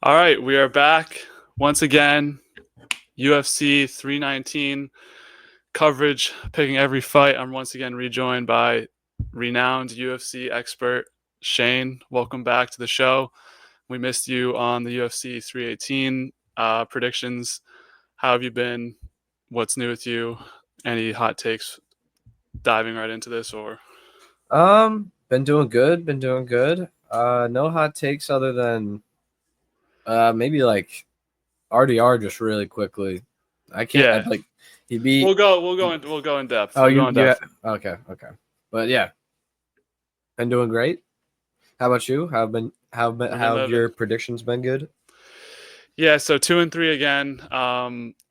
All right, we are back once again. UFC 319 coverage, picking every fight. I'm once again rejoined by renowned UFC expert Shane. Welcome back to the show. We missed you on the UFC 318 predictions. How have you been? What's new with you? Any hot takes diving right into this or? Been doing good. No hot takes other than maybe like RDR just really quickly. I can't. Yeah. I'd like he beat. We'll go in depth. Oh, we'll go in depth. okay. But yeah, been doing great. How about you? How have your predictions been good? Yeah, so 2 and 3 again.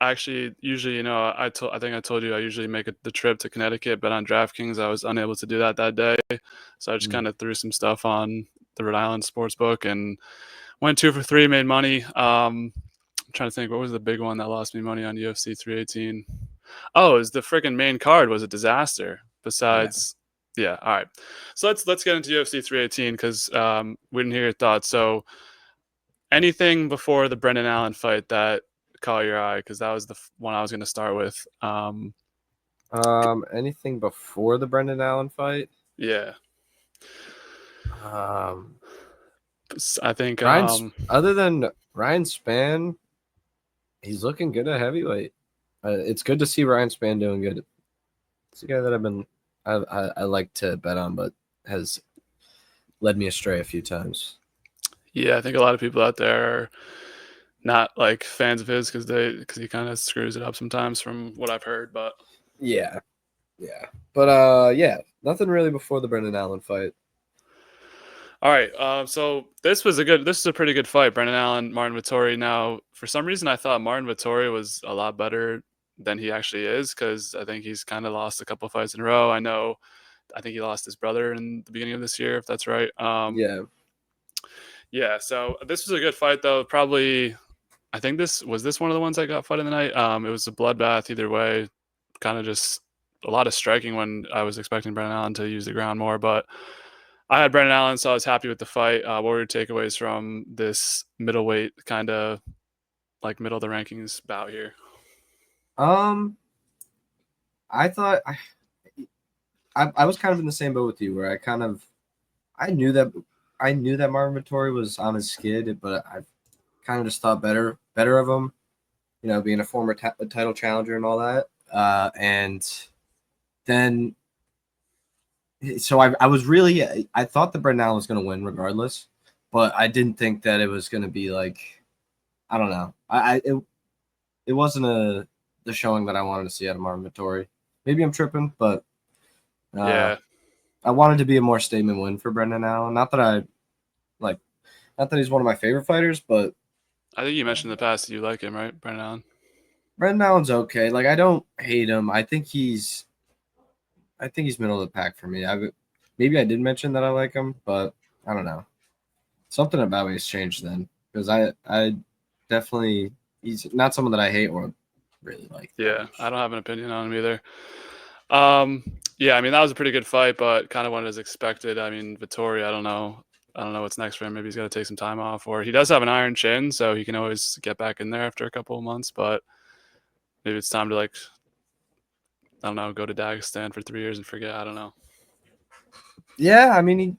Actually, usually, I think I told you I usually make the trip to Connecticut, but on DraftKings I was unable to do that day, so I just kind of threw some stuff on the Rhode Island Sportsbook and went 2 for 3, made money. I'm trying to think, what was the big one that lost me money on UFC 318? Oh, it was the freaking main card was a disaster. Besides, yeah. All right, so let's get into UFC 318 because we didn't hear your thoughts. So anything before the Brendan Allen fight that caught your eye? Because that was the one I was going to start with. Anything before the Brendan Allen fight? Yeah. I think other than Ryan Spann, he's looking good at heavyweight. It's good to see Ryan Spann doing good. It's a guy that I like to bet on, but has led me astray a few times. Yeah, I think a lot of people out there are not like fans of his because he kind of screws it up sometimes from what I've heard. But yeah, but nothing really before the Brendan Allen fight. All right, so this is a pretty good fight. Brendan Allen, Martin Vettori. Now, for some reason, I thought Martin Vettori was a lot better than he actually is because I think he's kind of lost a couple of fights in a row. I think he lost his brother in the beginning of this year, if that's right. Yeah. So this was a good fight, though. Probably, I think this one of the ones that got fight of the night. It was a bloodbath either way. Kind of just a lot of striking when I was expecting Brendan Allen to use the ground more, but I had Brendan Allen, so I was happy with the fight. What were your takeaways from this middleweight kind of like middle of the rankings bout here? I thought I was kind of in the same boat with you, where I knew that Martin Vettori was on his skid, but I kind of just thought better of him, being a former title challenger and all that. And then, so I was really, I thought that Brendan Allen was going to win regardless, but I didn't think that it was going to be like, I don't know. It wasn't the showing that I wanted to see out of Martin Vettori. Maybe I'm tripping, but yeah, I wanted to be a more statement win for Brendan Allen. Not that he's one of my favorite fighters, but I think you mentioned in the past that you like him, right, Brendan Allen? Brendan Allen's okay. Like, I don't hate him. I think he's middle of the pack for me. Maybe I did mention that I like him, but I don't know. Something about me has changed then, because I definitely, he's not someone that I hate or really like. Yeah, I don't have an opinion on him either. Yeah, I mean, that was a pretty good fight, but kind of went as expected. I mean, Vettori, I don't know what's next for him. Maybe he's got to take some time off, or he does have an iron chin, so he can always get back in there after a couple of months. But maybe it's time to I don't know, go to Dagestan for 3 years and forget. I don't know. Yeah, I mean,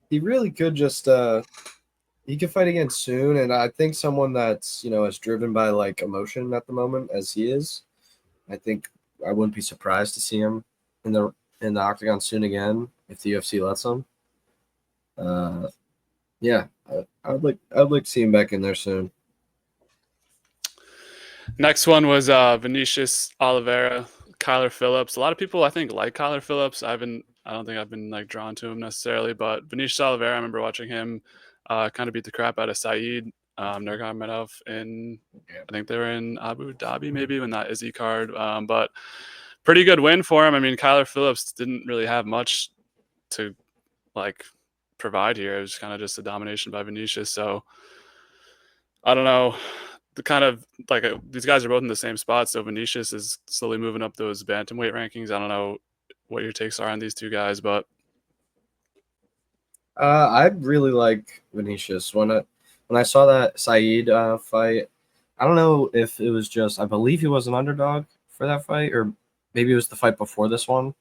he really could just he could fight again soon, and I think someone that's as driven by like emotion at the moment as he is, I think I wouldn't be surprised to see him in the octagon soon again if the UFC lets him. Yeah, I'd like to see him back in there soon. Next one was Vinicius Oliveira, Kyler Phillips. A lot of people I think like Kyler Phillips. I don't think I've been drawn to him necessarily, but Vinicius Oliveira, I remember watching him kind of beat the crap out of Saeed Nurmagomedov I think they were in Abu Dhabi maybe when that Izzy card. But pretty good win for him. I mean, Kyler Phillips didn't really have much to provide here. It was kind of just a domination by Vinicius. So I don't know. The kind of these guys are both in the same spot. So Vinicius is slowly moving up those bantamweight rankings. I don't know what your takes are on these two guys, but I really like Vinicius. when I saw that Saeed fight, I don't know if it was just, I believe he was an underdog for that fight, or maybe it was the fight before this one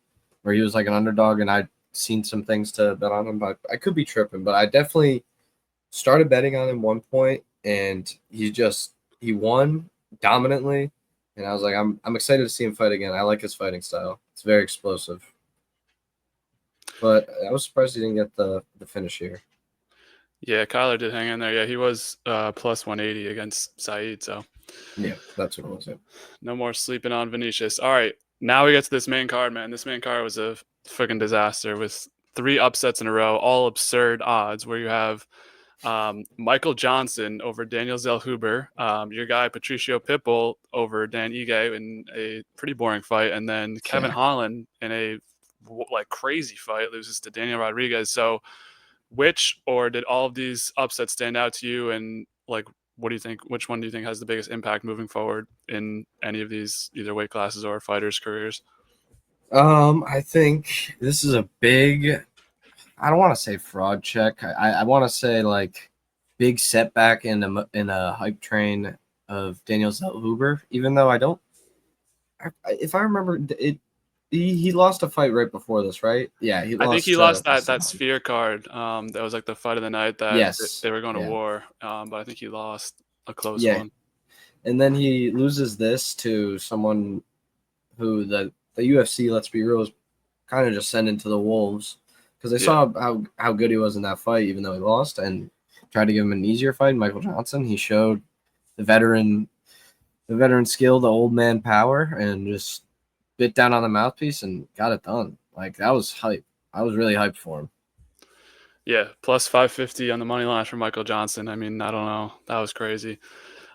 where he was like an underdog and I'd seen some things to bet on him, but I could be tripping. But I definitely started betting on him one point, and he won dominantly, and I was like, I'm excited to see him fight again. I like his fighting style; it's very explosive. But I was surprised he didn't get the finish here. Yeah, Kyler did hang in there. Yeah, he was plus 180 against Saeed. So Yeah, that's what it was. Yeah. no more sleeping on Vinicius. All right, now we get to this main card, man. This main card was a freaking disaster with 3 upsets in a row, all absurd odds, where you have Michael Johnson over Daniel Zellhuber, your guy Patricio Pitbull over Dan Ige in a pretty boring fight, and then Kevin Holland in a like crazy fight loses to Daniel Rodriguez. So which or did all of these upsets stand out to you, and like what do you think, which one do you think has the biggest impact moving forward in any of these either weight classes or fighters' careers? I think this is a big, I don't want to say fraud check. I want to say like big setback in a hype train of Daniel Zellhuber, even though I don't, if I remember it, he lost a fight right before this, right? Yeah, I think he lost that Sphere card. That was like the fight of the night that yes, they were going to war. But I think he lost a close yeah. one. And then he loses this to someone who the UFC, let's be real, is kind of just sending to the wolves because they saw how good he was in that fight, even though he lost, and tried to give him an easier fight. Michael Johnson, he showed the veteran skill, the old man power, and just bit down on the mouthpiece and got it done. Like, that was hype. I was really hyped for him. Yeah, plus 550 on the money line for Michael Johnson. I mean, I don't know, that was crazy.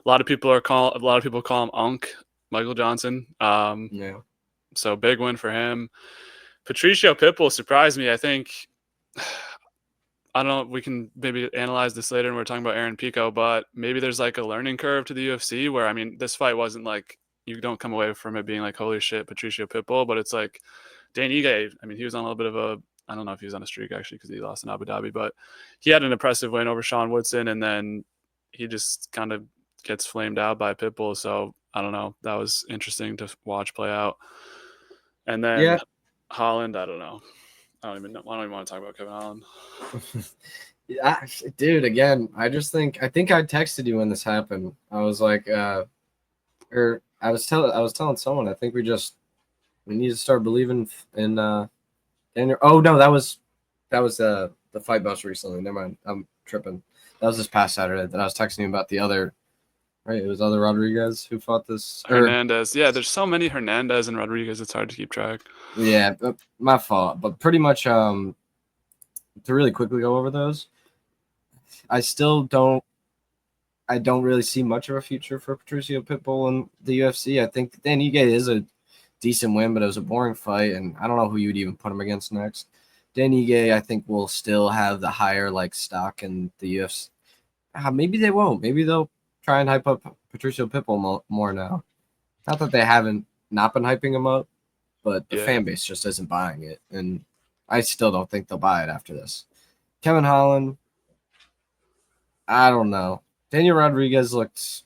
A lot of people call him Unk Michael Johnson. Yeah. So big win for him. Patricio Pitbull surprised me. I think I don't know. We can maybe analyze this later when we're talking about Aaron Pico, but maybe there's like a learning curve to the UFC where, I mean, this fight wasn't like, you don't come away from it being like, holy shit, Patricio Pitbull, but it's like Dan Ige. I mean, he was on a little bit of a, I don't know if he was on a streak actually because he lost in Abu Dhabi, but he had an impressive win over Sean Woodson, and then he just kind of gets flamed out by Pitbull. So I don't know. That was interesting to watch play out. And then Holland, I don't know. I don't even want to talk about Kevin Holland. Dude, again, I think I texted you when this happened. I was like, or I was telling someone, I think we need to start believing in Daniel. Oh no, that was the fight bus recently. Never mind, I'm tripping. That was this past Saturday that I was texting you about the other. Right, it was other Rodriguez who fought this. Hernandez. Yeah, there's so many Hernandez and Rodriguez, it's hard to keep track. Yeah, my fault. But pretty much, to really quickly go over those, I don't really see much of a future for Patricio Pitbull in the UFC. I think Dan Ige is a decent win, but it was a boring fight, and I don't know who you'd even put him against next. Dan Ige, I think, will still have the higher like stock in the UFC. Maybe they won't. Maybe they'll try and hype up Patricio Pitbull more now. Not that they haven't not been hyping him up, but the fan base just isn't buying it, and I still don't think they'll buy it after this. Kevin Holland, I don't know. Daniel Rodriguez looks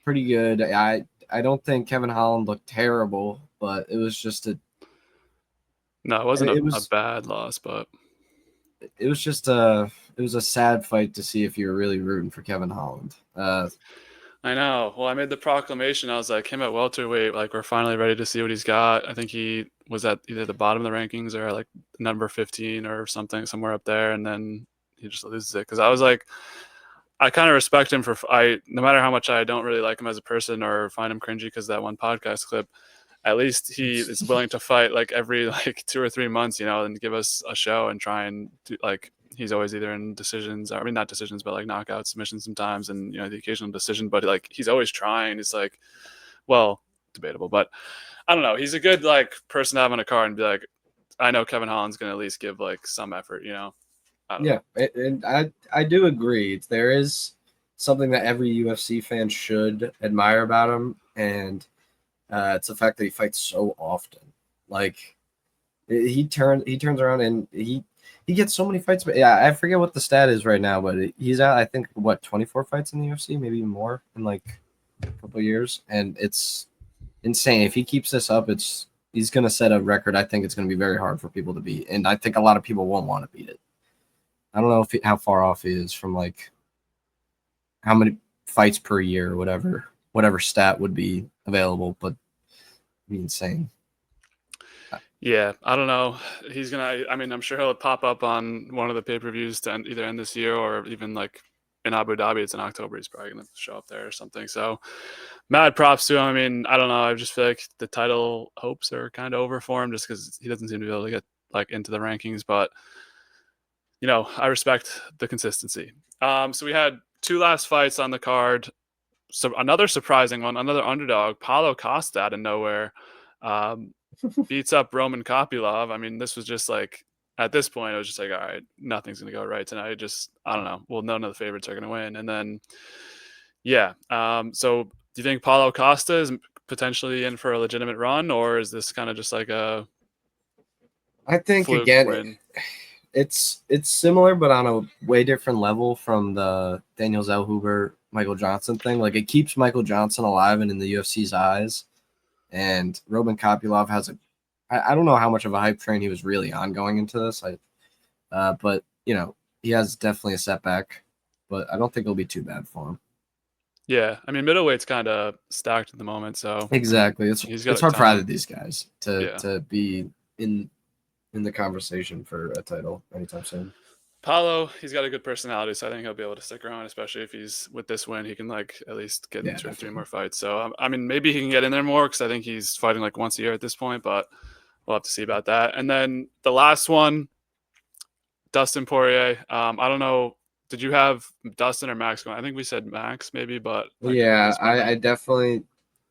pretty good. I don't think Kevin Holland looked terrible, but it was just No, it wasn't a bad loss, but it was just a sad fight to see if you were really rooting for Kevin Holland. I know. Well, I made the proclamation. I was like, him at welterweight, like, we're finally ready to see what he's got. I think he was at either the bottom of the rankings or like number 15 or something, somewhere up there, and then he just loses it. Because I was like, I kind of respect him no matter how much I don't really like him as a person or find him cringy because that one podcast clip, at least he is willing to fight like every like 2 or 3 months, and give us a show and try and do, like, he's always either in decisions, I mean, not decisions, but like knockout submissions sometimes, and the occasional decision, but like he's always trying. It's like, well, debatable, but I don't know. He's a good like person to have on a card and be like, I know Kevin Holland's going to at least give like some effort, Yeah, and I do agree. There is something that every UFC fan should admire about him, and it's the fact that he fights so often. Like he turns around and he gets so many fights. But yeah, I forget what the stat is right now, but he's at, I think, what, 24 fights in the UFC, maybe even more in like a couple of years, and it's insane. If he keeps this up, he's gonna set a record. I think it's gonna be very hard for people to beat, and I think a lot of people won't want to beat it. I don't know how far off he is from like how many fights per year or whatever stat would be available, but it'd be insane. Yeah, I don't know. He's gonna. I mean, I'm sure he'll pop up on one of the pay-per-views to either end this year or even like in Abu Dhabi. It's in October. He's probably gonna show up there or something. So, mad props to him. I mean, I don't know. I just feel like the title hopes are kind of over for him just because he doesn't seem to be able to get like into the rankings. But I respect the consistency. So we had 2 last fights on the card. So another surprising one, another underdog, Paulo Costa out of nowhere. Beats up Roman Kopylov. I mean, this was just like, at this point, it was just like, all right, nothing's going to go right tonight. Just, I don't know. Well, none of the favorites are going to win. And then, yeah. So do you think Paulo Costa is potentially in for a legitimate run, or is this kind of just like a I think, fluke again, win? It's similar, but on a way different level from the Daniel Zellhuber, Michael Johnson thing. Like, it keeps Michael Johnson alive and in the UFC's eyes. And Roman Kopylov has I don't know how much of a hype train he was really on going into this. But he has definitely a setback, but I don't think it'll be too bad for him. Yeah, I mean, middleweight's kind of stacked at the moment, so exactly. It's hard for either of these guys to be in the conversation for a title anytime soon. Paulo, he's got a good personality, so I think he'll be able to stick around, especially if he's with this win. He can like at least get 2 or 3 more fights. So I mean, maybe he can get in there more because I think he's fighting like once a year at this point. But we'll have to see about that. And then the last one, Dustin Poirier. I don't know. Did you have Dustin or Max going? I think we said Max, maybe, but yeah, I definitely,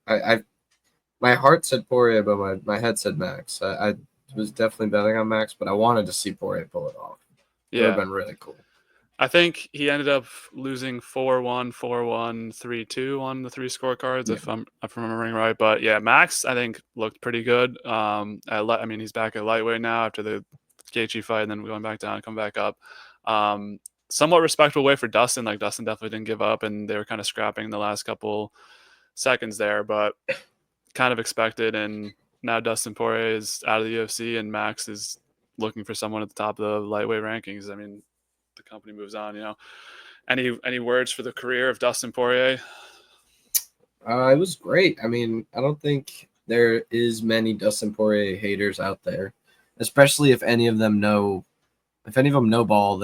my heart said Poirier, but my head said Max. I was definitely betting on Max, but I wanted to see Poirier pull it off. It would have been really cool. I think he ended up losing 4-1, 4-1, 3-2 on the 3 scorecards, if I'm remembering right. But yeah, Max, I think, looked pretty good. I mean, he's back at lightweight now after the Gaethje fight, and then going back down, come back up. Somewhat respectable way for Dustin. Like, Dustin definitely didn't give up, and they were kind of scrapping the last couple seconds there, but kind of expected. And now Dustin Poirier is out of the UFC, and Max is looking for someone at the top of the lightweight rankings. I mean, the company moves on. Any words for the career of Dustin Poirier? It was great. I mean, I don't think there is many Dustin Poirier haters out there, especially if any of them know ball.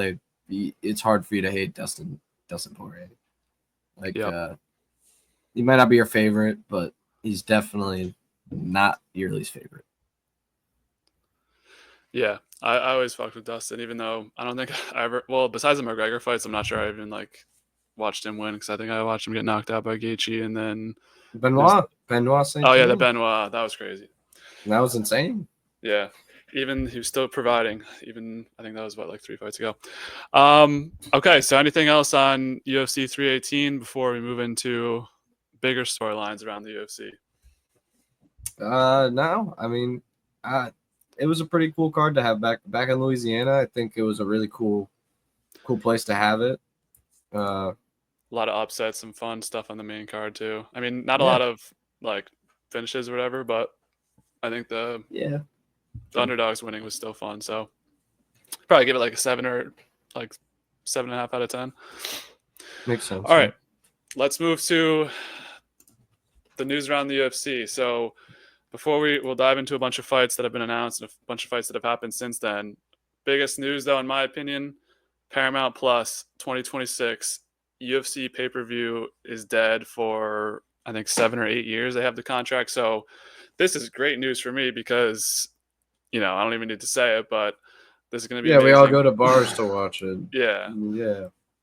It's hard for you to hate Dustin Poirier. Like, he might not be your favorite, but he's definitely not your least favorite. Yeah, I always fucked with Dustin, even though I don't think I ever. Well, besides the McGregor fights, I'm not sure I even like watched him win because I think I watched him get knocked out by Gaethje and then Benoit. Oh yeah, the Benoit, that was crazy. That was insane. Yeah, even he was still providing. Even I think that was like 3 fights ago. Okay, so anything else on UFC 318 before we move into bigger storylines around the UFC? No, I mean, it was a pretty cool card to have back in Louisiana. I think it was a really cool place to have it. A lot of upsets, some fun stuff on the main card too. I mean, not a lot of like finishes or whatever, but I think the underdogs winning was still fun. So probably give it like a 7 or like 7.5 out of 10. Makes sense. All right, let's move to the news around the UFC. So before we'll dive into a bunch of fights that have been announced and a bunch of fights that have happened since then. Biggest news, though, in my opinion, Paramount Plus 2026 UFC pay-per-view is dead for, I think, 7 or 8 years. They have the contract. So this is great news for me because, I don't even need to say it, but this is going to be amazing. We all go to bars to watch it. Yeah.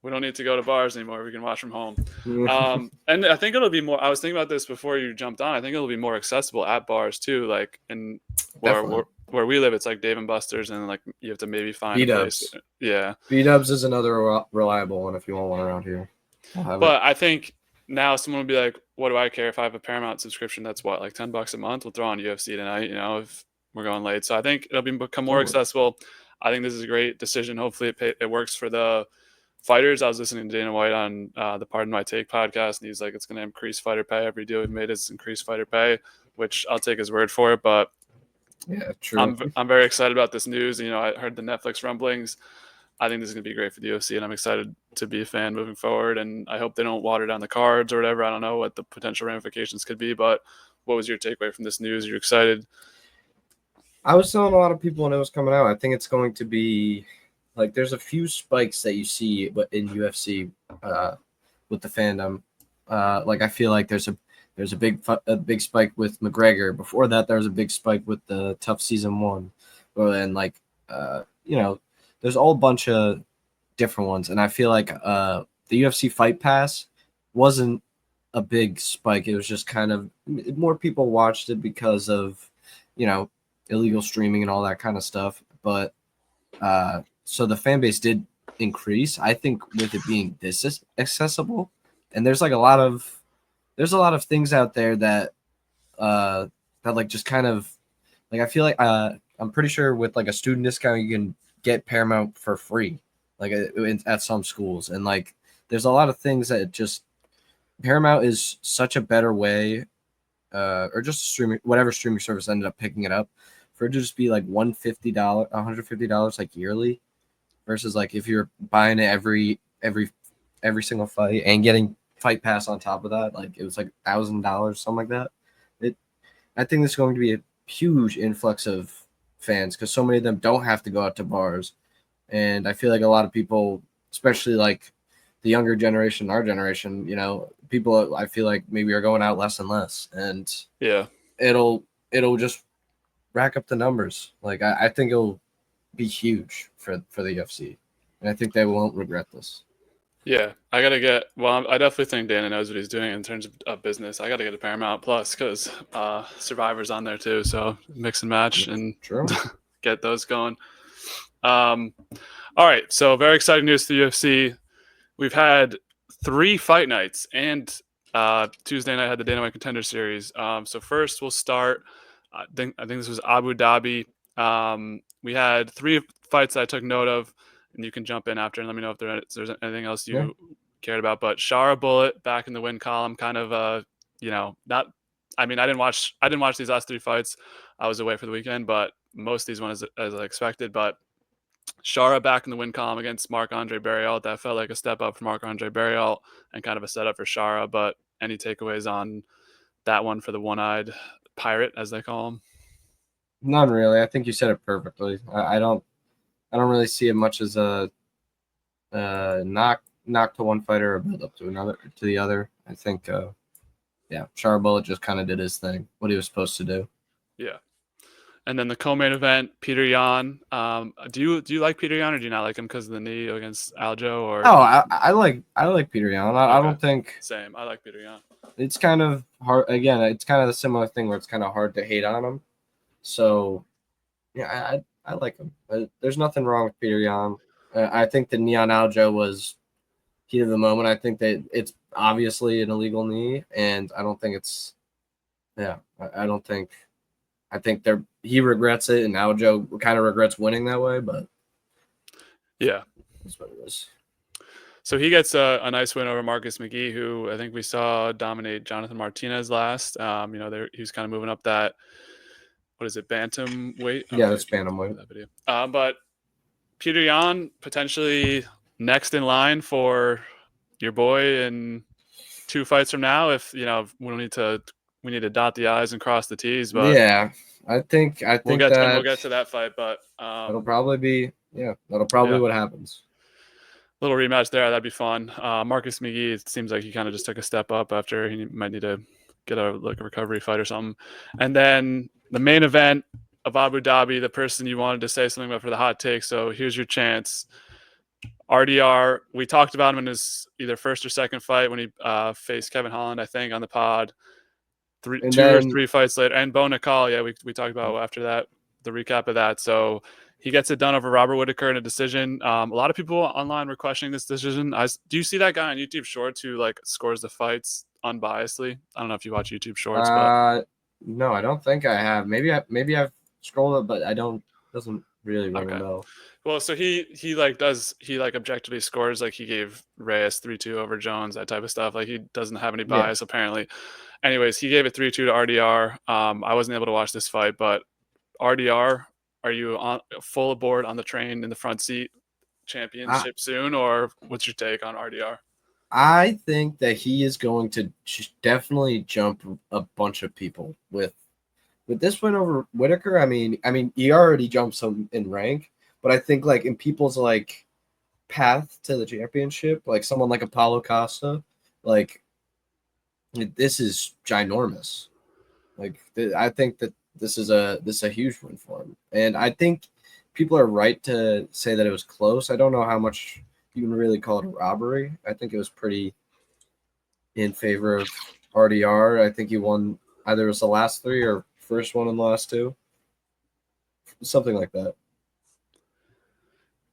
We don't need to go to bars anymore. We can watch from home. And I think it'll be more. I was thinking about this before you jumped on. I think it'll be more accessible at bars too. Like in where we live, it's like Dave and Buster's, and like you have to maybe find B-Dubs. Yeah, B-Dubs is another reliable one if you want one around here. But I think now someone will be like, "What do I care if I have a Paramount subscription? That's what, like $10 a month. We'll throw on UFC tonight. If we're going late." So I think it'll become more accessible. I think this is a great decision. Hopefully it works for the fighters. I was listening to Dana White on the Pardon My Take podcast, and he's like, it's going to increase fighter pay. Every deal we've made is increase fighter pay, which I'll take his word for it. But yeah, true. I'm very excited about this news. You know, I heard the Netflix rumblings. I think this is going to be great for the UFC, and I'm excited to be a fan moving forward. And I hope they don't water down the cards or whatever. I don't know what the potential ramifications could be, but what was your takeaway from this news? Are you excited? I was telling a lot of people when it was coming out, I think it's going to be like there's a few spikes that you see in UFC with the fandom. Like I feel like there's a big spike with McGregor. Before that, there was a big spike with the Tough Season 1. Or then you know, there's a whole bunch of different ones, and I feel like the UFC Fight Pass wasn't a big spike. It was just kind of more people watched it because of, you know, illegal streaming and all that kind of stuff. But so the fan base did increase. I think with it being this accessible, and there's a lot of things out there that like just kind of like I feel like I'm pretty sure with like a student discount you can get Paramount for free, like at some schools, and like there's a lot of things that just Paramount is such a better way, or just whatever streaming service ended up picking it up, for it to just be like $150 like yearly, versus like if you're buying it every single fight and getting Fight Pass on top of that, like it was like $1,000, something like that. I think there's going to be a huge influx of fans because so many of them don't have to go out to bars, and I feel like a lot of people, especially like the younger generation, our generation, you know, people I feel like maybe are going out less and less, and yeah, it'll just rack up the numbers. Like I think it'll be huge for the UFC, and I think they won't regret this. Yeah, I gotta get. Well, I definitely think Dana knows what he's doing in terms of business. I gotta get a Paramount Plus because Survivor's on there too. So mix and match and get those going. All right, so very exciting news for the UFC. We've had 3 fight nights, and Tuesday night had the Dana White Contender Series. So first we'll start. I think this was Abu Dhabi. We had 3 fights that I took note of, and you can jump in after and let me know if there's anything else you cared about. But Shara Bullet back in the win column, kind of you know, not. I mean, I didn't watch these last 3 fights. I was away for the weekend, but most of these ones as I expected. But Shara back in the win column against Marc-Andre Barriault. That felt like a step up for Marc-Andre Barriault and kind of a setup for Shara. But any takeaways on that one for the one-eyed pirate, as they call him? None really. I think you said it perfectly. I don't really see it much as a knock to one fighter or build up to the other. I think Shara Bullet just kind of did his thing, what he was supposed to do. Yeah. And then the co-main event, Peter Yan. Do you like Peter Yan, or do you not like him because of the knee against Aljo? Or I like Peter Yan. I don't think same. I like Peter Yan. It's kind of hard. Again, it's kind of the similar thing where it's kind of hard to hate on him. So yeah, I like him. There's nothing wrong with Peter Yan. I think the knee on Aljo was heat of the moment. I think that it's obviously an illegal knee, and I don't think it's. Yeah, I don't think. I think he regrets it, and Aljo kind of regrets winning that way. But yeah, that's what it is. So he gets a nice win over Marcus McGee, who I think we saw dominate Jonathan Martinez last. You know, he was kind of moving up that. What is it, bantam weight? Yeah, that's bantam weight. That video. But Peter Yan potentially next in line for your boy in 2 fights from now. If you know, we need to dot the I's and cross the T's. But yeah, I think we'll get to that fight. But that'll probably be what happens. Little rematch there. That'd be fun. Marcus McGee, it seems like he kind of just took a step up after he might need to get a recovery fight or something. And then the main event of Abu Dhabi, the person you wanted to say something about for the hot take. So here's your chance. RDR, we talked about him in his either first or second fight when he faced Kevin Holland, I think, on the pod. 2 or 3 fights later. And Bo Nicol, yeah, we talked about after that, the recap of that. So he gets it done over Robert Whittaker in a decision. A lot of people online were questioning this decision. Do you see that guy on YouTube Shorts who like scores the fights unbiasedly? I don't know if you watch YouTube Shorts, but no, I don't think I have. Maybe I've scrolled it, but I don't. Doesn't really ring a Okay. bell. Well, so he objectively scores, like he gave Reyes 3-2 over Jones, that type of stuff. Like he doesn't have any Yeah. bias apparently. Anyways, he gave it 3-2 to RDR. I wasn't able to watch this fight, but RDR, are you on full aboard on the train in the front seat championship soon, or what's your take on RDR? I think that he is going to definitely jump a bunch of people with this win over Whitaker. I mean, he already jumps him in rank, but I think like in people's like path to the championship, like someone like Apollo Costa, like this is ginormous. Like I think that this is a huge win for him, and I think people are right to say that it was close. I don't know how much you can really call it a robbery. I think it was pretty in favor of RDR. I think he won either it was the last three or first one in the last two, something like that.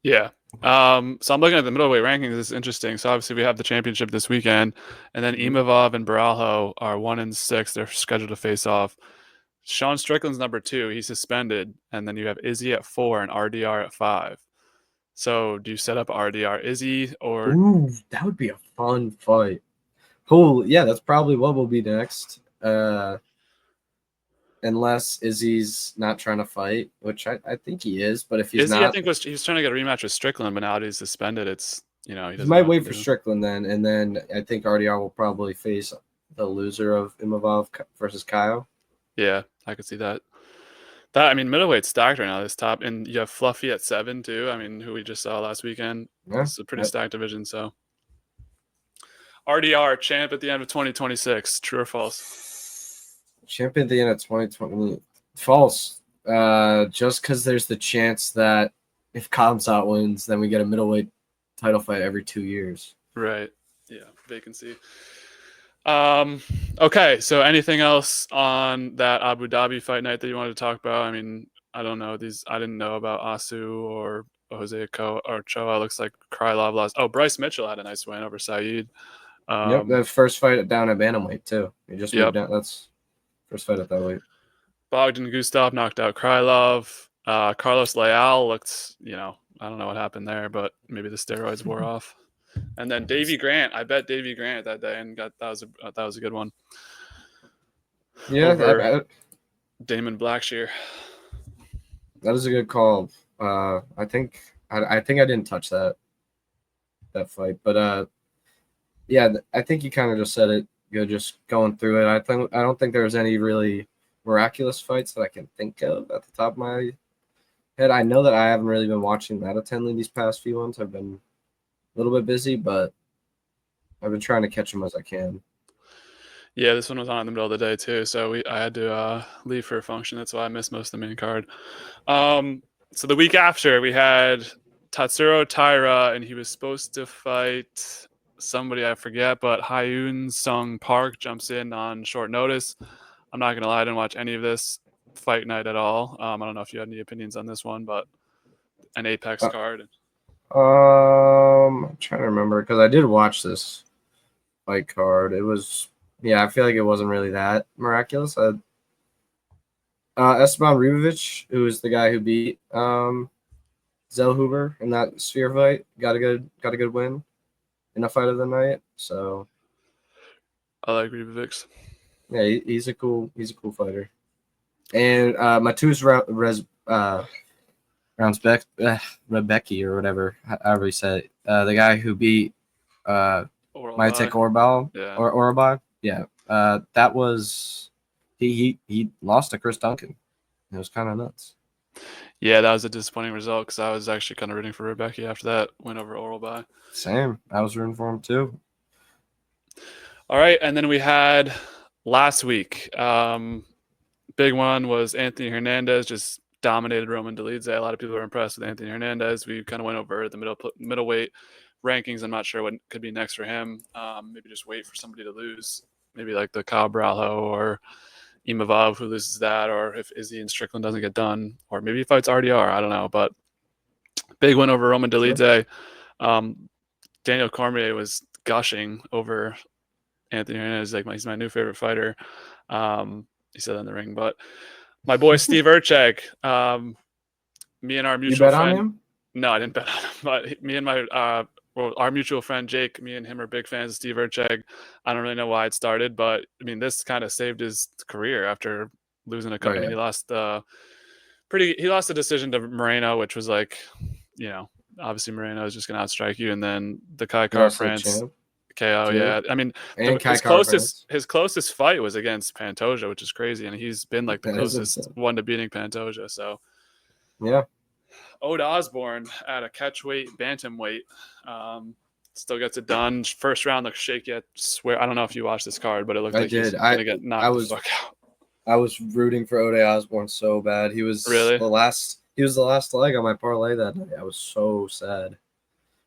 Yeah. So I'm looking at the middleweight rankings. This is interesting. So obviously we have the championship this weekend, and then Imavov and Baralho are 1 and 6. They're scheduled to face off. Sean Strickland's number 2. He's suspended, and then you have Izzy at 4 and RDR at 5. So do you set up RDR Izzy or? Ooh, that would be a fun fight. Cool. Yeah, that's probably what will be next. Unless Izzy's not trying to fight, which I think he is. But if he's Izzy, not, I think he was trying to get a rematch with Strickland, but now that he's suspended, it's he he doesn't might know wait for Strickland then, and then I think RDR will probably face the loser of Imavov versus Kyle. Yeah, I could see that. I mean, middleweight's stacked right now. This top, and you have Fluffy at 7 too. I mean, who we just saw last weekend. Yeah, It's a pretty stacked division. So RDR champ at the end of 2026. True or false? Champion at the end of 2020. False. Just because there's the chance that if Khamzat wins, then we get a middleweight title fight every 2 years. Right. Yeah. Vacancy. Okay. So anything else on that Abu Dhabi fight night that you wanted to talk about? I mean, I don't know these. I didn't know about Asu or Jose or Choa. Looks like Krylov lost. Oh, Bryce Mitchell had a nice win over Saeed. Yep, that first fight down at bantamweight too. He just moved down. That's first fight at that weight. Bogdan Gustav knocked out Krylov. Carlos Leal looked, I don't know what happened there, but maybe the steroids wore off. And then Davey Grant, I bet Davey Grant that day, and that was a good one. Yeah, over Damon Blackshear. That is a good call. I think I didn't touch that fight, but yeah, I think you kind of just said it. You're just going through it. I don't think there was any really miraculous fights that I can think of at the top of my head. I know that I haven't really been watching that intently these past few months. I've been a little bit busy, but I've been trying to catch them as I can. Yeah, this one was on in the middle of the day too, so I had to leave for a function. That's why I missed most of the main card. So the week after, we had Tatsuro Taira, and he was supposed to fight somebody I forget, but Hyun Sung Park jumps in on short notice. I'm not gonna lie, I didn't watch any of this fight night at all. I don't know if you had any opinions on this one, but an Apex card. I'm trying to remember because I did watch this fight card. It was I feel like it wasn't really that miraculous. Esteban Ribovic, who was the guy who beat Zellhuber in that sphere fight, got a good win in a fight of the night. So I like Ribovic. Yeah, he's a cool fighter. And Matus Rebecki or whatever, however you said it, the guy who beat Maitek Orbal or Orabag. Yeah, that was he lost to Chris Duncan. It was kind of nuts. Yeah, that was a disappointing result because I was actually kind of rooting for Rebecki after that win over Oralby. Same. I was rooting for him too. All right, and then we had last week. Big one was Anthony Hernandez just dominated Roman Dolidze. A lot of people were impressed with Anthony Hernandez. We kind of went over the middleweight rankings. I'm not sure what could be next for him. Maybe just wait for somebody to lose. Maybe like the Kyle Bralho or Imavov who loses that, or if Izzy and Strickland doesn't get done, or maybe he fights RDR. I don't know, but big win over Roman Dolidze. Daniel Cormier was gushing over Anthony Hernandez. Like he's my new favorite fighter. He said that in the ring, but my boy Steve Urchek me and our You mutual bet on friend. him? No, I didn't bet on him. But me and our mutual friend Jake, me and him are big fans of Steve Urcheg. I don't really know why it started, but I mean, this kind of saved his career after losing a couple. I mean, he lost the decision to Moreno, which was like, obviously Moreno is just going to outstrike you, and then the Kai Car France KO. too. Yeah, I mean, And his closest fight was against Pantoja, which is crazy, and he's been like the closest one to beating Pantoja. So yeah. Ode Osborne at a catchweight, bantamweight, still gets it done. First round looks shaky. I swear, I don't know if you watched this card, but it looked like he's gonna get knocked the fuck out. I was rooting for Ode Osborne so bad. He was really the last leg on my parlay that night. I was so sad.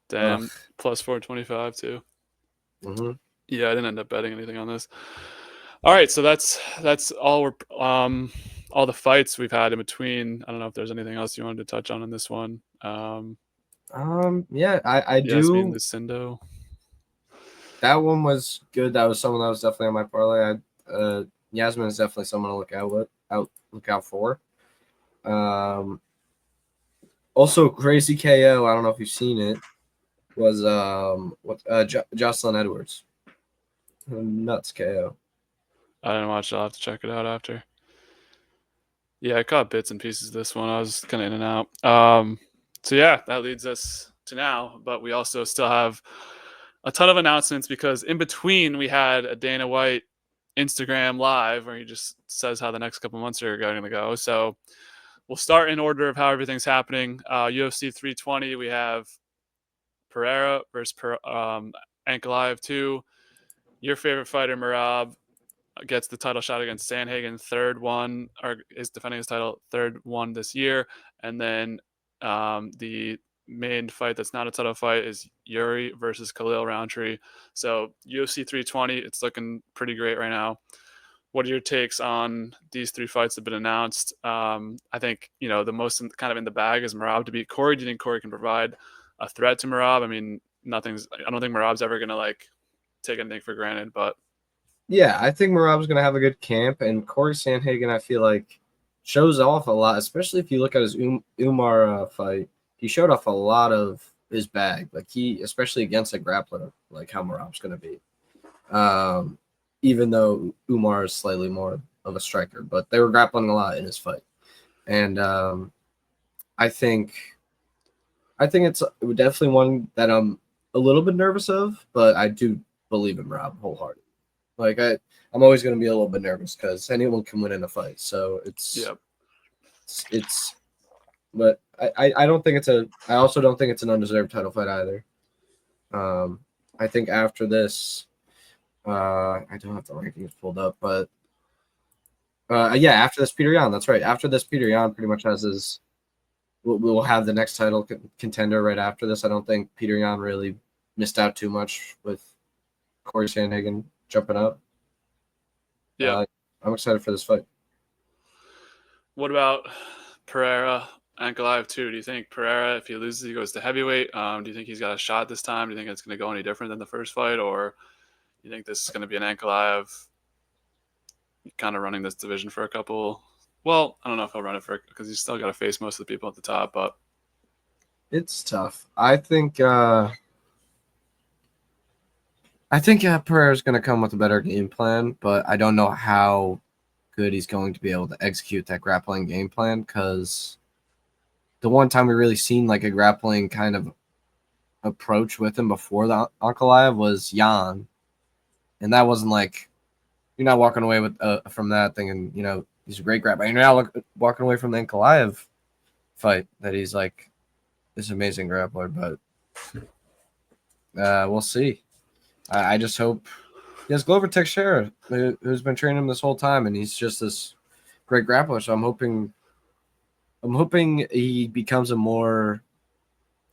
Damn, plus 425 too. Mm-hmm. Yeah, I didn't end up betting anything on this. All right, so that's all we're all the fights we've had in between. I don't know if there's anything else you wanted to touch on in this one. Yeah, I do. Yasmin Lucindo. That one was good. That was someone that was definitely on my parlay. Yasmin is definitely someone to look out for. Also crazy KO. I don't know if you've seen it. Was Jocelyn Edwards. Nuts KO. I didn't watch it. I'll have to check it out after. Yeah, I caught bits and pieces of this one. I was kind of in and out. So yeah, that leads us to now. But we also still have a ton of announcements because in between we had a Dana White Instagram live where he just says how the next couple months are going to go. So we'll start in order of how everything's happening. UFC 320, we have Pereira versus Ankalaev 2. Your favorite fighter, Merab, gets the title shot against Sandhagen, is defending his title, third one this year. And then the main fight that's not a title fight is Yuri versus Khalil Roundtree. So UFC 320, it's looking pretty great right now. What are your takes on these three fights that have been announced? I think, the most kind of in the bag is Merab to beat Corey. Do you think Corey can provide a threat to Merab? I mean, I don't think Merab's ever going to take anything for granted, but yeah, I think Merab's going to have a good camp, and Corey Sandhagen, I feel like, shows off a lot, especially if you look at his Umar fight. He showed off a lot of his bag, especially against a grappler, like how Merab's going to be. Even though Umar is slightly more of a striker, but they were grappling a lot in his fight, and I think it's definitely one that I'm a little bit nervous of, but I do believe in Merab wholeheartedly. I'm always going to be a little bit nervous because anyone can win in a fight. So but I don't think I also don't think it's an undeserved title fight either. I think after this, I don't have the rankings pulled up, but after this, Peter Yan, that's right. After this, Peter Yan pretty much has we'll have the next title contender right after this. I don't think Peter Yan really missed out too much with Corey Sandhagen jumping up. Yeah, I'm excited for this fight. What about Pereira, Ankalaev 2? Do you think Pereira, if he loses, he goes to heavyweight? Do you think he's got a shot this time? Do you think it's going to go any different than the first fight, or do you think this is going to be an Ankalaev kind of running this division for a couple? Well, I don't know if he'll run it because he's still got to face most of the people at the top, but it's tough. I think Pereira's going to come with a better game plan, but I don't know how good he's going to be able to execute that grappling game plan because the one time we really seen a grappling kind of approach with him before the Ankalaev was Yan, and that wasn't you're not walking away with from that thinking he's a great grappler. You're now walking away from the Ankalaev fight that he's this amazing grappler, but we'll see. I just hope he has Glover Teixeira, who's been training him this whole time, and he's just this great grappler. So I'm hoping he becomes a more.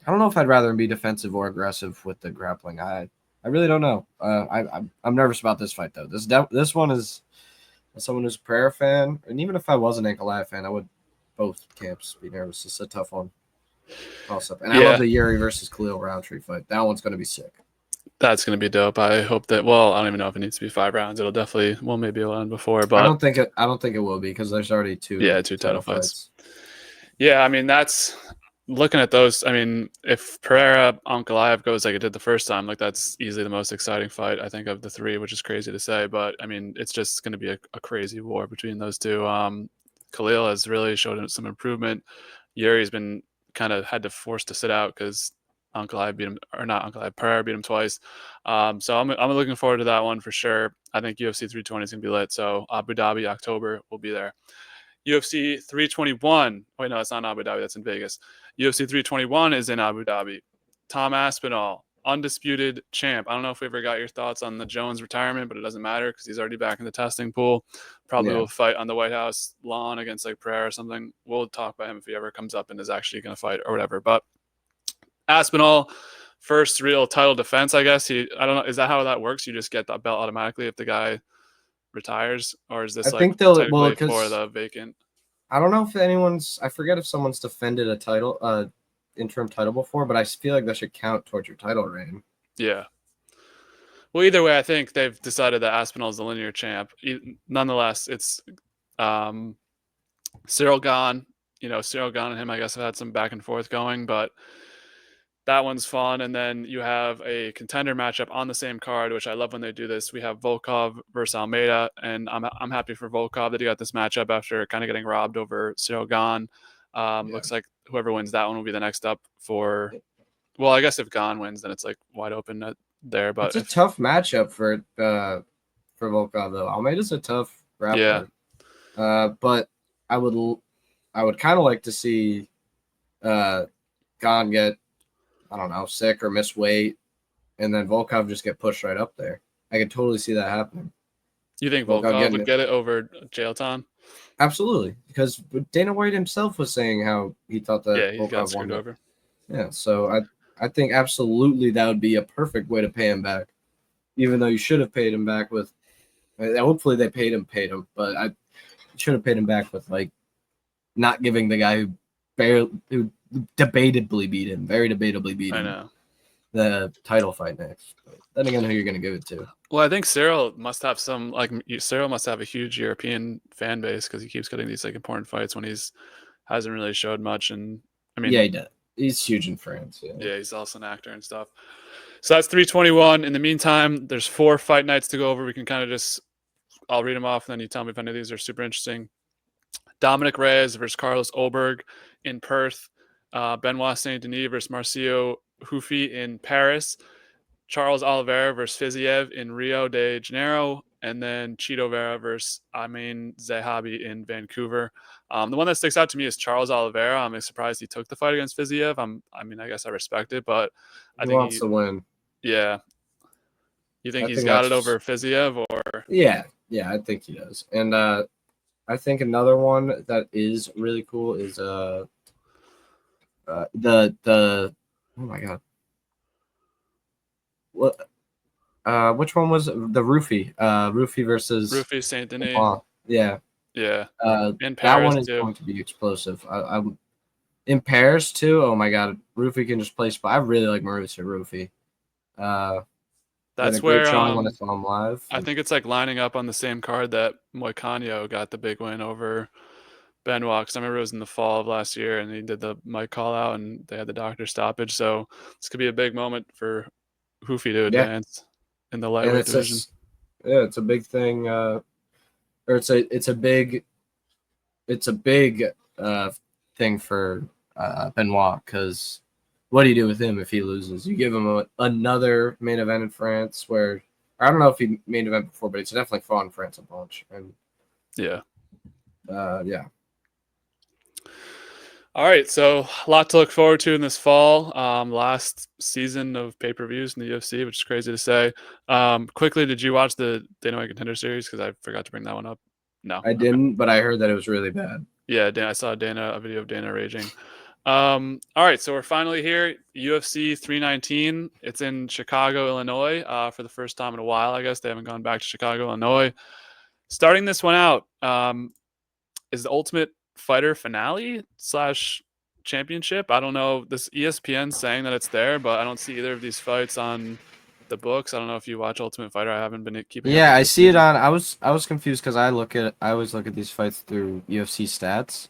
I don't know if I'd rather him be defensive or aggressive with the grappling. I really don't know. I'm nervous about this fight though. This one is as someone who's a Pereira fan, and even if I was an Ankalaev fan, I would both camps be nervous. It's a tough one. Also, and I love the Yuri versus Khalil Roundtree fight. That one's going to be sick. That's going to be dope. I hope that. Well, I don't even know if it needs to be 5 rounds. It'll definitely. Well, maybe it'll end before, but I don't think it will be because there's already two. Yeah, two title fights. Yeah, I mean, that's looking at those. I mean, if Pereira Ankalaev goes like it did the first time, like that's easily the most exciting fight I think of the three, which is crazy to say, but I mean, it's just going to be a crazy war between those two. Khalil has really showed some improvement. Yuri's been kind of had to force to sit out because Ankalaev beat him, or not Ankalaev, Pereira beat him twice. So I'm looking forward to that one for sure. I think UFC 320 is gonna be lit. So Abu Dhabi October will be there. UFC 321. Wait, no, it's not in Abu Dhabi. That's in Vegas. UFC 321 is in Abu Dhabi. Tom Aspinall, undisputed champ. I don't know if we ever got your thoughts on the Jones retirement, but it doesn't matter because he's already back in the testing pool. Probably Yeah. will fight on the White House lawn against like Pereira or something. We'll talk about him if he ever comes up and is actually going to fight or whatever. But Aspinall, first real title defense, I guess. I don't know. Is that how that works? You just get the belt automatically if the guy retires, or is I this like think they'll technically for because the vacant? I don't know if anyone's. I forget if someone's defended a title, interim title before, but I feel like that should count towards your title reign. Yeah. Well, either way, I think they've decided that Aspinall is the linear champ. Nonetheless, it's Cyril gone. You know, Cyril gone and him, I guess, have had some back and forth going, but that one's fun. And then you have a contender matchup on the same card, which I love when they do this. We have Volkov versus Almeida, and I'm happy for Volkov that he got this matchup after kind of getting robbed over Cyril Gane. Looks like whoever wins that one will be the next up for. Well, I guess if Gane wins, then it's like wide open there. But it's a tough matchup for Volkov though. Almeida's a tough grappler. Yeah. But I would kind of like to see Gane get, I don't know, sick or miss weight, and then Volkov just get pushed right up there. I could totally see that happening. You think Volkov would get it over jail time? Absolutely, because Dana White himself was saying how he thought that he Volkov got screwed over. Yeah, so I think absolutely that would be a perfect way to pay him back, even though you should have paid him back with. Hopefully they paid him, but I should have paid him back with like not giving the guy who debatably beat him, very debatably beat him. I know. The title fight next. But then again, who you're going to give it to? Well, I think Cyril must have Cyril must have a huge European fan base because he keeps getting these like important fights when hasn't really showed much. And I mean, yeah, he does. He's huge in France. Yeah, he's also an actor and stuff. So that's 321. In the meantime, there's 4 fight nights to go over. We can kind of I'll read them off, and then you tell me if any of these are super interesting. Dominic Reyes versus Carlos Oberg in Perth. Benoit Saint Denis versus Marcio Hufi in Paris. Charles Oliveira versus Fiziev in Rio de Janeiro. And then Chito Vera versus Amin Zahabi in Vancouver. The one that sticks out to me is Charles Oliveira. I'm surprised he took the fight against Fiziev. I guess I respect it, but I think he wants to win. Yeah. You think he's got it over Fiziev or? Yeah, I think he does. And I think another one that is really cool is the oh my god, what which one was the Rufi versus Rufi Saint Denis? Yeah. In Paris, that one is too. going to be explosive. I'm in Paris too. Oh my god, Rufi can just play spot. I really like Mauricio Rufi. That's where when I saw him live. I think it's like lining up on the same card that Moicano got the big win over Benoit. Because I remember it was in the fall of last year, and he did the mic call out, and they had the doctor stoppage. So this could be a big moment for Hoofy to advance in the lightweight division. It's a big thing. Or it's a big thing for Benoit, because what do you do with him if he loses? You give him another main event in France, where I don't know if he main event before, but it's definitely fought in France a bunch. And yeah. All right, so a lot to look forward to in this fall. Last season of pay-per-views in the UFC, which is crazy to say. Quickly, did you watch the Dana White Contender Series? Because I forgot to bring that one up. No, I didn't, but I heard that it was really bad. Yeah, I saw a video of Dana raging. All right, so we're finally here. UFC 319. It's in Chicago, Illinois, for the first time in a while. I guess they haven't gone back to Chicago, Illinois. Starting this one out is the Ultimate Fighter finale / championship. I don't know. This ESPN saying that it's there, but I don't see either of these fights on the books. I don't know if you watch Ultimate Fighter. I haven't been keeping. Yeah, I see it on. I was confused because I always look at these fights through UFC stats,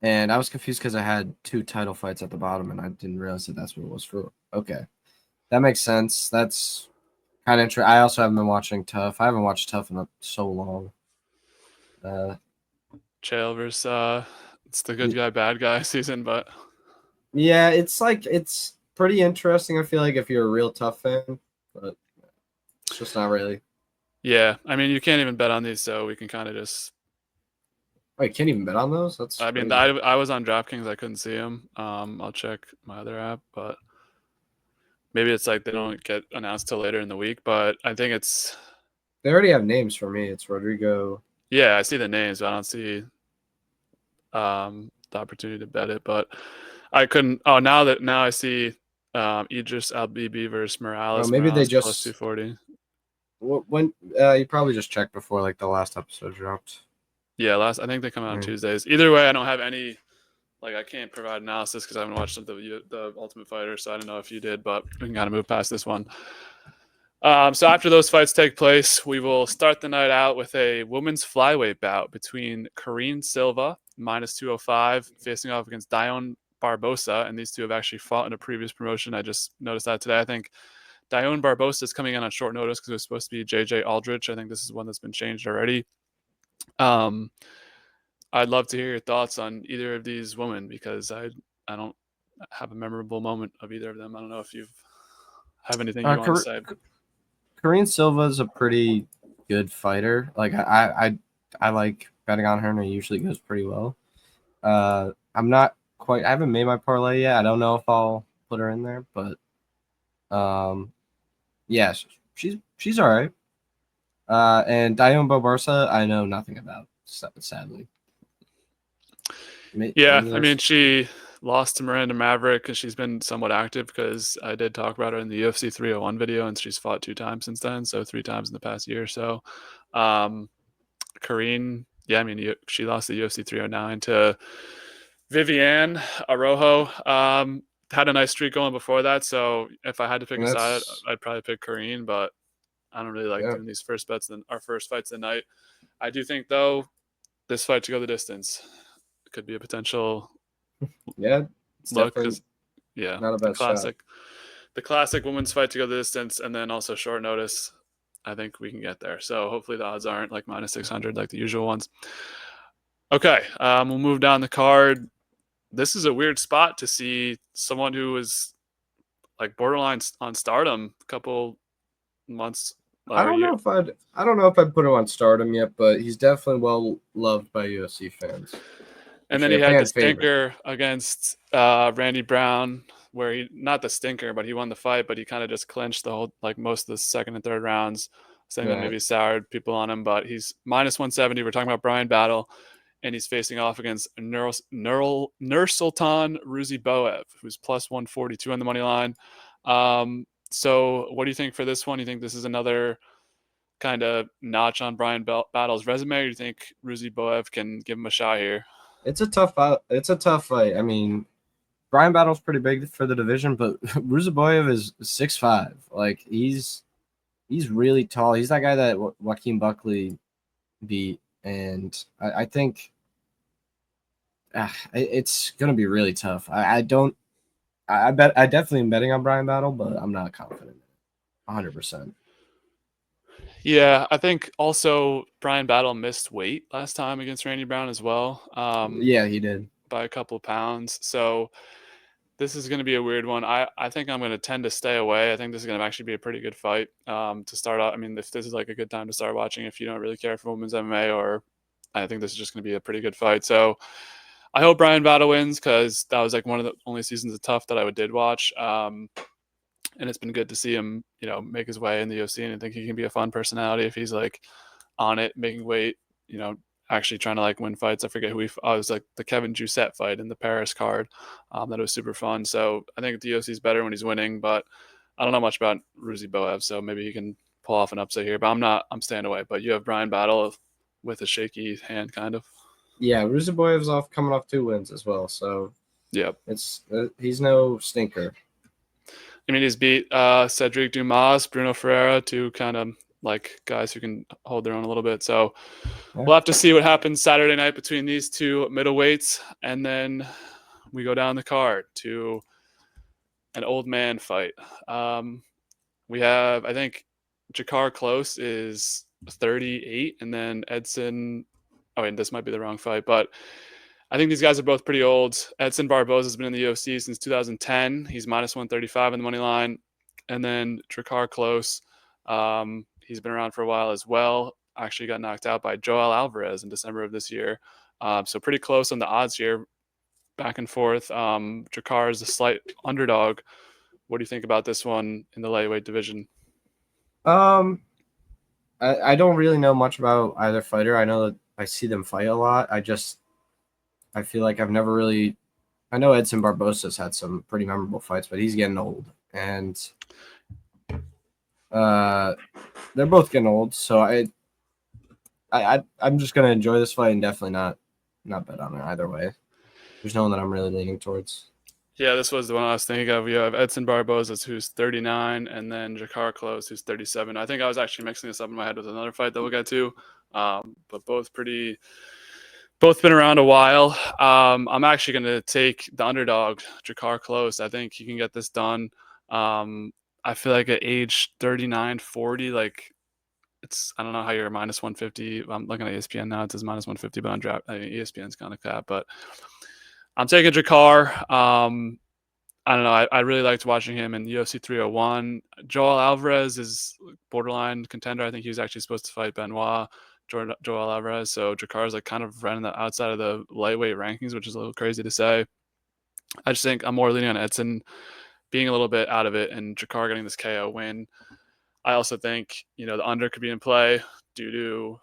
And I was confused because I had 2 title fights at the bottom, and I didn't realize that that's what it was for. Okay, that makes sense. That's kind of interesting. I also haven't been watching Tough. I haven't watched Tough in so long. Chael versus it's the good guy, bad guy season, but yeah, it's pretty interesting. I feel like if you're a real Tough fan, but it's just not really. yeah, I mean, you can't even bet on these, so we can kind of just. Wait, can't even bet on those? That's I mean, crazy. I was on DraftKings, I couldn't see them. I'll check my other app, but maybe it's like they don't get announced till later in the week. But I think it's. They already have names for me. It's Rodrigo. Yeah, I see the names, but I don't see the opportunity to bet it. But I couldn't. Oh, now I see Idris Albibi versus Oh, Morales. maybe they Morales plus just 240. when you probably just checked before like the last episode dropped. Yeah, I think they come out on Tuesdays. Either way, I don't have any. Like, I can't provide analysis because I haven't watched the Ultimate Fighter, so I don't know if you did, but we can kind of move past this one. So after those fights take place, we will start the night out with a women's flyweight bout between Karine Silva, minus 205, facing off against Dione Barbosa, and these two have actually fought in a previous promotion. I just noticed that today. I think Dione Barbosa is coming in on short notice because it was supposed to be JJ Aldrich. I think this is one that's been changed already. I'd love to hear your thoughts on either of these women because I don't have a memorable moment of either of them. I don't know if you have anything you want to say. Karine Silva is a pretty good fighter. Like I like betting on her, and it usually goes pretty well. I'm not quite. I haven't made my parlay yet. I don't know if I'll put her in there, but yeah, she's all right. And Dione Barbosa, I know nothing about, sadly. Yeah, I mean, she lost to Miranda Maverick because she's been somewhat active because I did talk about her in the UFC 301 video, and she's fought 2 times since then, so 3 times in the past year or so. Karine, yeah, I mean, she lost the UFC 309 to Viviane Araújo. Had a nice streak going before that, so if I had to pick a side, I'd probably pick Karine, but I don't really like doing these first bets our first fights of the night. I do think, though, this fight to go the distance could be a potential look because not a bad shot. The classic women's fight to go the distance, and then also short notice. I think we can get there. So hopefully the odds aren't like minus 600 like the usual ones. Okay, we'll move down the card. This is a weird spot to see someone who was like borderline on stardom a couple months. I don't know if I'd put him on stardom yet, but he's definitely well loved by UFC fans. And then he had the stinker against Randy Brown, where he not the stinker, but he won the fight, but he kind of just clinched the whole like most of the second and third rounds, saying that maybe soured people on him. But he's minus 170. We're talking about Bryan Battle, and he's facing off against Nursulton Ruziboev, who's plus 142 on the money line. So what do you think for this one? You think this is another kind of notch on Bryan Battle's resume, or do you think Ruziboev can give him a shot here? It's a tough fight. I mean, Bryan Battle's pretty big for the division, but Ruziboev is 6'5". Like he's really tall. He's that guy that Joaquin Buckley beat, and I think it's gonna be really tough. I definitely am betting on Bryan Battle, but I'm not confident 100%. Yeah, I think also Bryan Battle missed weight last time against Randy Brown as well. Yeah, he did by a couple of pounds. So this is going to be a weird one. I think I'm going to tend to stay away. I think this is going to actually be a pretty good fight to start out. I mean, if this is like a good time to start watching, if you don't really care for women's MMA, or I think this is just going to be a pretty good fight. So I hope Bryan Battle wins because that was like one of the only seasons of Tough that I did watch. And it's been good to see him, make his way in the UFC, and I think he can be a fun personality if he's like on it, making weight, actually trying to like win fights. I forget who it was like the Kevin Jousset fight in the Paris card. That was super fun. So I think the UFC is better when he's winning, but I don't know much about Ruziboev, so maybe he can pull off an upset here, but I'm staying away. But you have Bryan Battle with a shaky hand kind of. Yeah, Ruziboev's coming off 2 wins as well, so yeah, he's no stinker. I mean, he's beat Cedric Dumas, Bruno Ferreira, 2 kind of like guys who can hold their own a little bit. So Yeah. we'll have to see what happens Saturday night between these two middleweights, and then we go down the card to an old man fight. We have, I think, Drakkar Klose is 38, and then Edson. Oh, and this might be the wrong fight, but I think these guys are both pretty old. Edson Barboza has been in the UFC since 2010. He's minus 135 on the money line, and then Drakkar Klose, he's been around for a while as well. Actually, got knocked out by Joel Alvarez in December of this year, so pretty close on the odds here, back and forth. Drakkar is a slight underdog. What do you think about this one in the lightweight division? I don't really know much about either fighter. I know that I see them fight a lot. I feel like I've never really. I know Edson Barbosa's had some pretty memorable fights, but he's getting old, and they're both getting old. So I'm just gonna enjoy this fight and definitely not bet on it either way. There's no one that I'm really leaning towards. Yeah, this was the one I was thinking of. You have Edson Barboza, who's 39, and then Drakkar Klose, who's 37. I think I was actually mixing this up in my head with another fight that we'll get to, but both been around a while. I'm actually going to take the underdog, Drakkar Klose. I think he can get this done. I feel like at age 39, 40, like I don't know how you're minus 150. I'm looking at ESPN now. It says minus 150, but on draft, ESPN's kind of cap, but I'm taking Drakkar. I don't know. I really liked watching him in UFC 301. Joel Alvarez is borderline contender. I think he was actually supposed to fight Benoit, Joel Alvarez. So Drakkar is like kind of running the outside of the lightweight rankings, which is a little crazy to say. I just think I'm more leaning on Edson being a little bit out of it and Drakkar getting this KO win. I also think, the under could be in play due to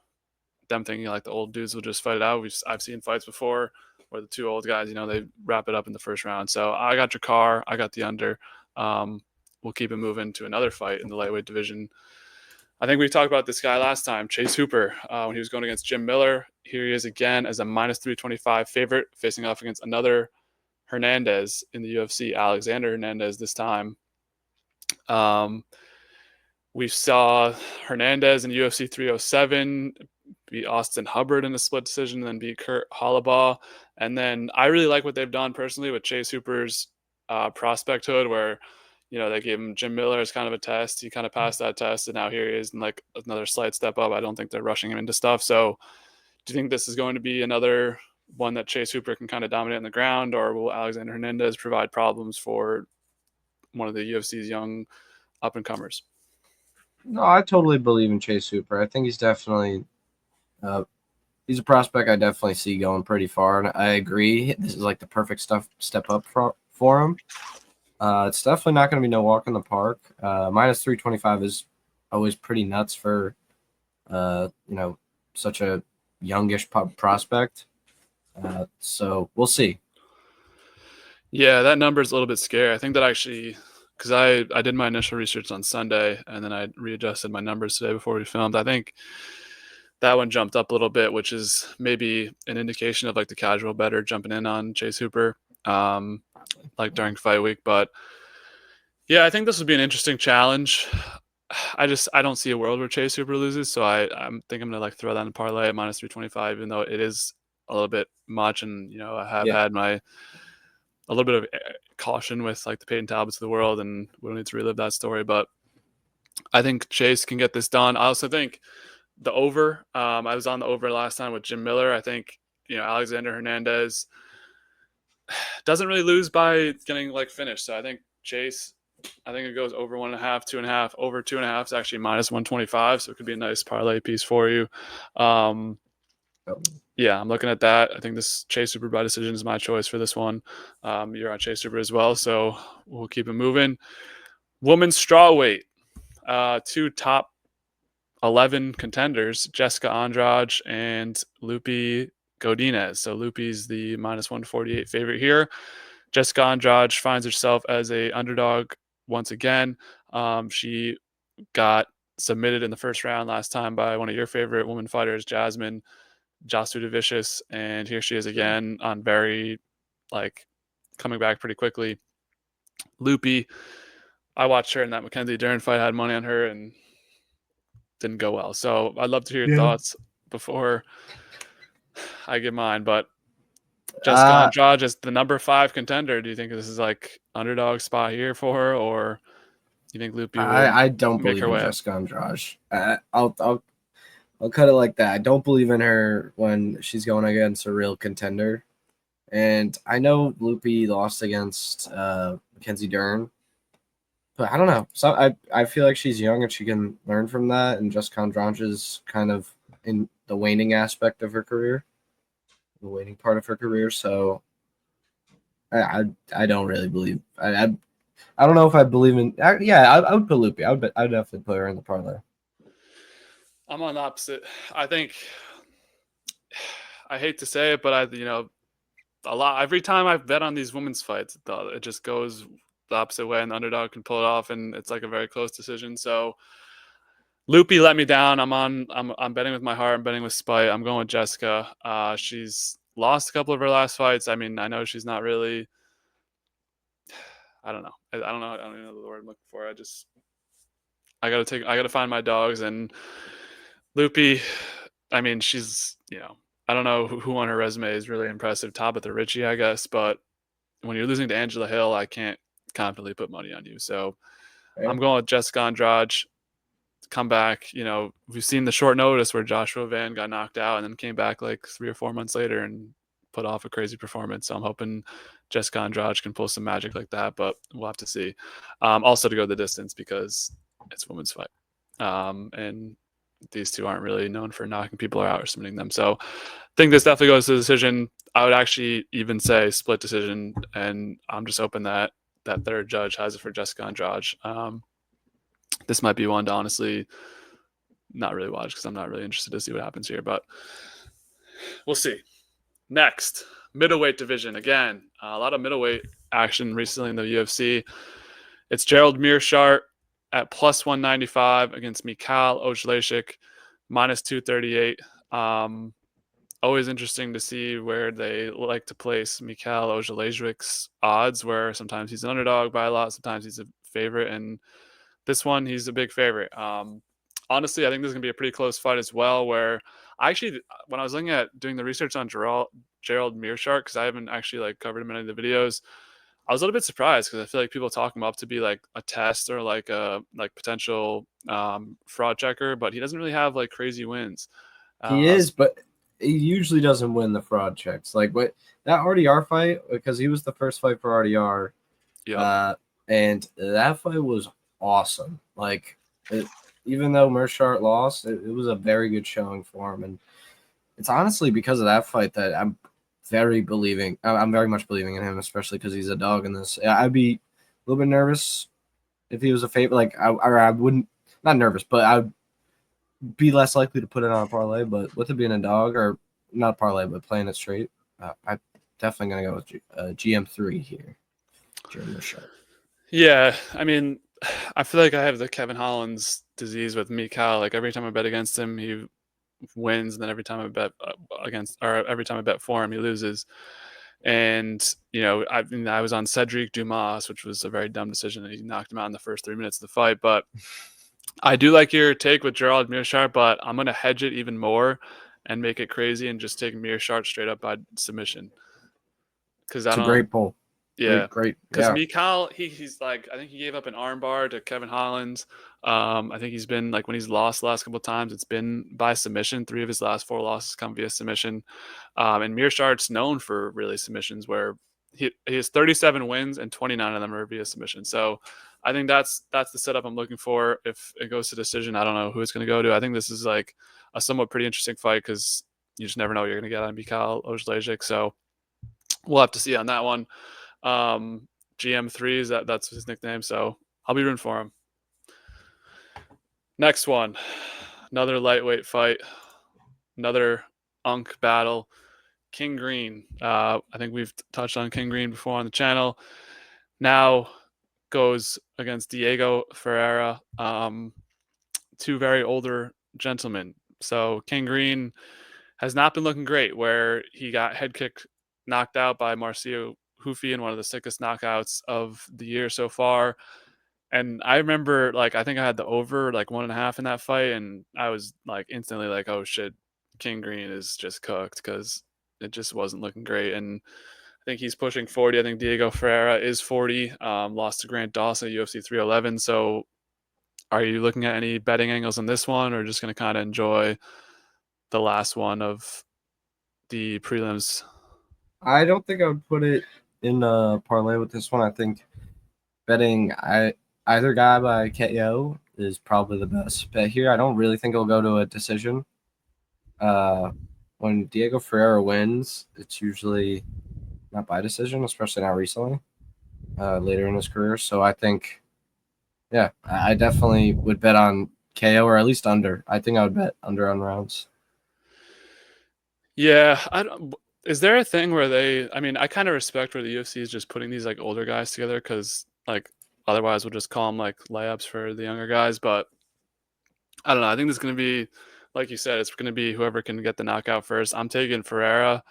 them thinking like the old dudes will just fight it out. I've seen fights before where the two old guys, they wrap it up in the first round. So I got Drakkar. I got the under. We'll keep it moving to another fight in the lightweight division. I think we talked about this guy last time, Chase Hooper, when he was going against Jim Miller. Here he is again as a minus 325 favorite, facing off against another Hernandez in the UFC, Alexander Hernandez this time. We saw Hernandez in UFC 307 beat Austin Hubbard in a split decision, and then beat Kurt Hollabaugh. And then I really like what they've done personally with Chase Hooper's prospecthood, where they gave him Jim Miller as kind of a test. He kind of passed that test, and now here he is in like another slight step up. I don't think they're rushing him into stuff. So do you think this is going to be another one that Chase Hooper can kind of dominate on the ground, or will Alexander Hernandez provide problems for one of the UFC's young up-and-comers? No, I totally believe in Chase Hooper. I think he's definitely he's a prospect I definitely see going pretty far, and I agree. This is like the perfect step up for him. It's definitely not going to be no walk in the park. Minus 325 is always pretty nuts for such a youngish prospect. So we'll see. Yeah, that number is a little bit scary. I think that actually, because I did my initial research on Sunday, and then I readjusted my numbers today before we filmed. I think that one jumped up a little bit, which is maybe an indication of like the casual bettor jumping in on Chase Hooper, like during fight week. But yeah, I think this would be an interesting challenge. I don't see a world where Chase Hooper loses, so I think I'm gonna like throw that in parlay at minus 325, even though it is a little bit much, and I have had a little bit of caution with like the Peyton Talbots of the world, and we don't need to relive that story. But I think Chase can get this done. I also think the over. I was on the over last time with Jim Miller. I think Alexander Hernandez doesn't really lose by getting like finished. So I think Chase. I think it goes over 1.5, 2.5. Over 2.5 is actually minus 125, so it could be a nice parlay piece for you. Yeah, I'm looking at that. I think this Chase Hooper by decision is my choice for this one. You're on Chase Hooper as well, so we'll keep it moving. Women's strawweight, two top 11 contenders, Jessica Andrade and Loopy Godinez. So Loopy's the minus 148 favorite here. Jessica Andrade finds herself as a underdog once again. She got submitted in the first round last time by one of your favorite women fighters, Jasmine Jasudavicius, and here she is again on very coming back pretty quickly. Loopy, I watched her in that Mackenzie Dern fight, had money on her, and didn't go well. So I'd love to hear your Yeah. thoughts before I give mine. But Jessica Andrade is the number 5 contender. Do you think this is like underdog spot here for her, or you think Loopy will I don't make believe her in way up? Jessica Andrade. I'll cut it like that. I don't believe in her when she's going against a real contender. And I know Loopy lost against Mackenzie Dern, but I don't know. So I feel like she's young and she can learn from that. And Jessica Andrade is kind of in the waning aspect of her career, the waning part of her career. So I don't really believe. I don't know if I believe in. I would put Loopy. I would definitely put her in the parlay. I'm on the opposite. I think I hate to say it, but a lot every time I've bet on these women's fights, it just goes the opposite way, and the underdog can pull it off, and it's like a very close decision. So Loopy let me down. I'm betting with my heart. I'm betting with spite. I'm going with Jessica. She's lost a couple of her last fights. I mean, I know she's not really. I don't know. I don't know. I don't even know the word I'm looking for. I gotta find my dogs, and Loopy. I mean, she's I don't know who on her resume is really impressive. Tabitha Ritchie, I guess, but when you're losing to Angela Hill, I can't confidently put money on you. So I'm going with Jessica Andrade. Come back. We've seen the short notice where Joshua Van got knocked out and then came back like 3 or 4 months later and put off a crazy performance. So I'm hoping Jessica Andrade can pull some magic like that, but we'll have to see. Also to go the distance because it's a women's fight. And these two aren't really known for knocking people out or submitting them. So I think this definitely goes to the decision. I would actually even say split decision, and I'm just hoping that third judge has it for Jessica Andrade. This might be one to honestly not really watch because I'm not really interested to see what happens here, but we'll see. Next, middleweight division. Again, a lot of middleweight action recently in the UFC. It's Gerald Meerschaert at plus 195 against Michal Oleksiejczuk, minus 238. Always interesting to see where they like to place Michal Oleksiejczuk's odds, where sometimes he's an underdog by a lot, sometimes he's a favorite, and this one, he's a big favorite. Honestly, I think this is going to be a pretty close fight as well, where I actually, when I was looking at doing the research on Gerald Meerschaert, because I haven't actually like covered him in any of the videos, I was a little bit surprised because I feel like people talk him up to be like a test or like a potential fraud checker, but he doesn't really have like crazy wins. He is, but he usually doesn't win the fraud checks. Like what that RDR fight, because he was the first fight for RDR. Yeah. And that fight was awesome. Like, even though Meerschaert lost, it was a very good showing for him. And it's honestly because of that fight that I'm very much believing in him, especially because he's a dog in this. I'd be a little bit nervous if he was a favorite. Like, I wouldn't, not nervous, but I would be less likely to put it on a parlay. But with it being a dog, or not a parlay, but playing it straight, I'm definitely going to go with GM3 here. Yeah, I mean, I feel like I have the Kevin Holland's disease with Michal. Like every time I bet against him, he wins, and then every time I bet every time I bet for him, he loses. And I was on Cedric Dumas, which was a very dumb decision. He knocked him out in the first 3 minutes of the fight. But I do like your take with Gerald Meerschaert, but I'm gonna hedge it even more and make it crazy and just take Meerschaert straight up by submission. Because it's a great pull. Yeah, great. Because Michal, he's like, I think he gave up an armbar to Kevin Holland. I think he's been like when he's lost the last couple of times, it's been by submission. 3 of his last 4 losses come via submission. And Meerschaert's known for really submissions, where he has 37 wins and 29 of them are via submission. So I think that's the setup I'm looking for. If it goes to decision, I don't know who it's going to go to. I think this is like a somewhat pretty interesting fight because you just never know what you're going to get on Michal Oleksiejczuk. So we'll have to see on that one. GM3 that's his nickname, so I'll be rooting for him. Next one, another lightweight fight, another Unk battle. King Green. I think we've touched on King Green before on the channel. Now goes against Diego Ferreira. 2 very older gentlemen. So King Green has not been looking great, where he got head kick knocked out by Marcio Hufi in one of the sickest knockouts of the year so far. And I remember, like, I think I had the over like 1.5 in that fight, and I was like instantly like, oh shit, King Green is just cooked because it just wasn't looking great. And I think he's pushing 40. I think Diego Ferreira is 40. Lost to Grant Dawson at UFC 311. So are you looking at any betting angles on this one, or just going to kind of enjoy the last one of the prelims? I don't think I would put it in a parlay with this one. I think betting either guy by KO is probably the best bet here. I don't really think it'll go to a decision. When Diego Ferreira wins, it's usually not by decision, especially not recently, later in his career. So I think, yeah, I definitely would bet on KO or at least under. I think I would bet under on rounds. Yeah, I don't. Is there a thing where they? I mean, I kind of respect where the UFC is just putting these like older guys together because like otherwise we'll just call them like layups for the younger guys. But I don't know. I think this is going to be, like you said, it's going to be whoever can get the knockout first. I'm taking Ferreira.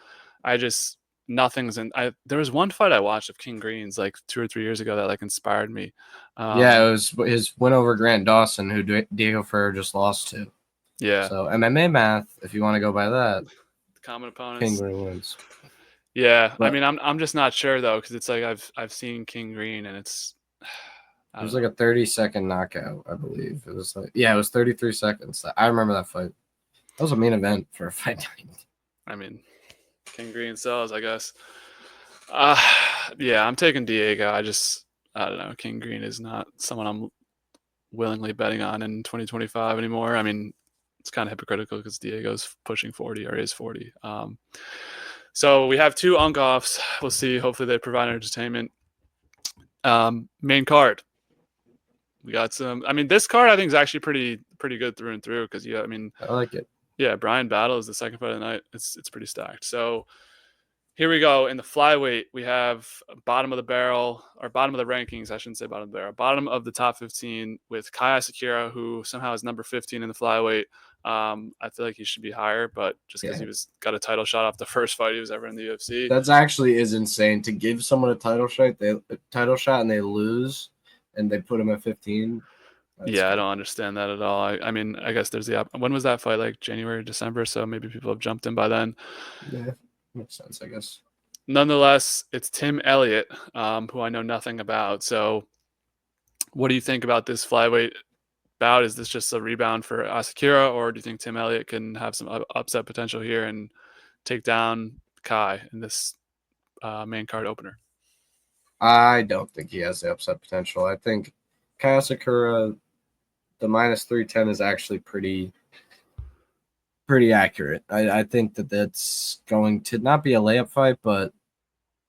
I just nothing's in. There was one fight I watched of King Green's like 2 or 3 years ago that like inspired me. Yeah, it was his win over Grant Dawson, who Diego Ferreira just lost to. Yeah. So MMA math, if you want to go by that, Common opponents. King Green wins. Yeah, I But mean, I'm just not sure though because it's like I've seen King Green and it's. it was like a 30-second knockout, I believe. It was like, yeah, it was 33 seconds. I remember that fight. That was a main event for a fight night. I mean, King Green sells, I guess. Yeah, I'm taking Diego. I don't know. King Green is not someone I'm willingly betting on in 2025 anymore. I mean, it's kind of hypocritical because Diego's pushing 40 or is 40. So we have two unkoffs. We'll see. Hopefully they provide entertainment. Main card. We got some. I mean, this card I think is actually pretty good through and through because I mean, I like it. Yeah, Bryan Battle is the second fight of the night. It's pretty stacked. So here we go. In the flyweight, we have bottom of the barrel, or bottom of the rankings, I shouldn't say bottom of the barrel, bottom of the top 15 with Kai Asakura, who somehow is number 15 in the flyweight. I feel like he should be higher, but just because he got a title shot off the first fight he was ever in the UFC. That's actually is insane to give someone a title shot, and they lose, and they put him at 15. Yeah, I don't understand that at all. I mean, I guess there's when was that fight? Like January, December, so maybe people have jumped in by then. Yeah, makes sense, I guess. Nonetheless, it's Tim Elliott, who I know nothing about. So what do you think about this flyweight bout? Is this just a rebound for Asakura, or do you think Tim Elliott can have some upset potential here and take down Kai in this main card opener? I don't think he has the upset potential. I think Kai Asakura, the minus 310 is actually pretty accurate. I think that's going to not be a layup fight, but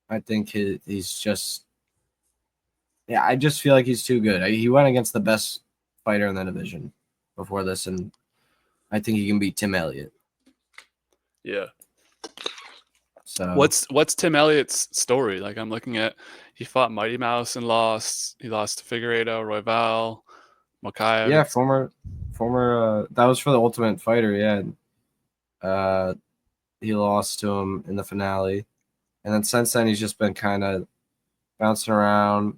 I think he's just, yeah, I just feel like he's too good. He went against the best fighter in the division before this, and I think he can beat Tim Elliott. Yeah. So what's Tim Elliott's story? Like I'm looking at, he fought Mighty Mouse and lost. He lost to Figueiredo, Royval, Mokaev. Yeah, former. That was for the Ultimate Fighter. Yeah, he lost to him in the finale, and then since then he's just been kind of bouncing around.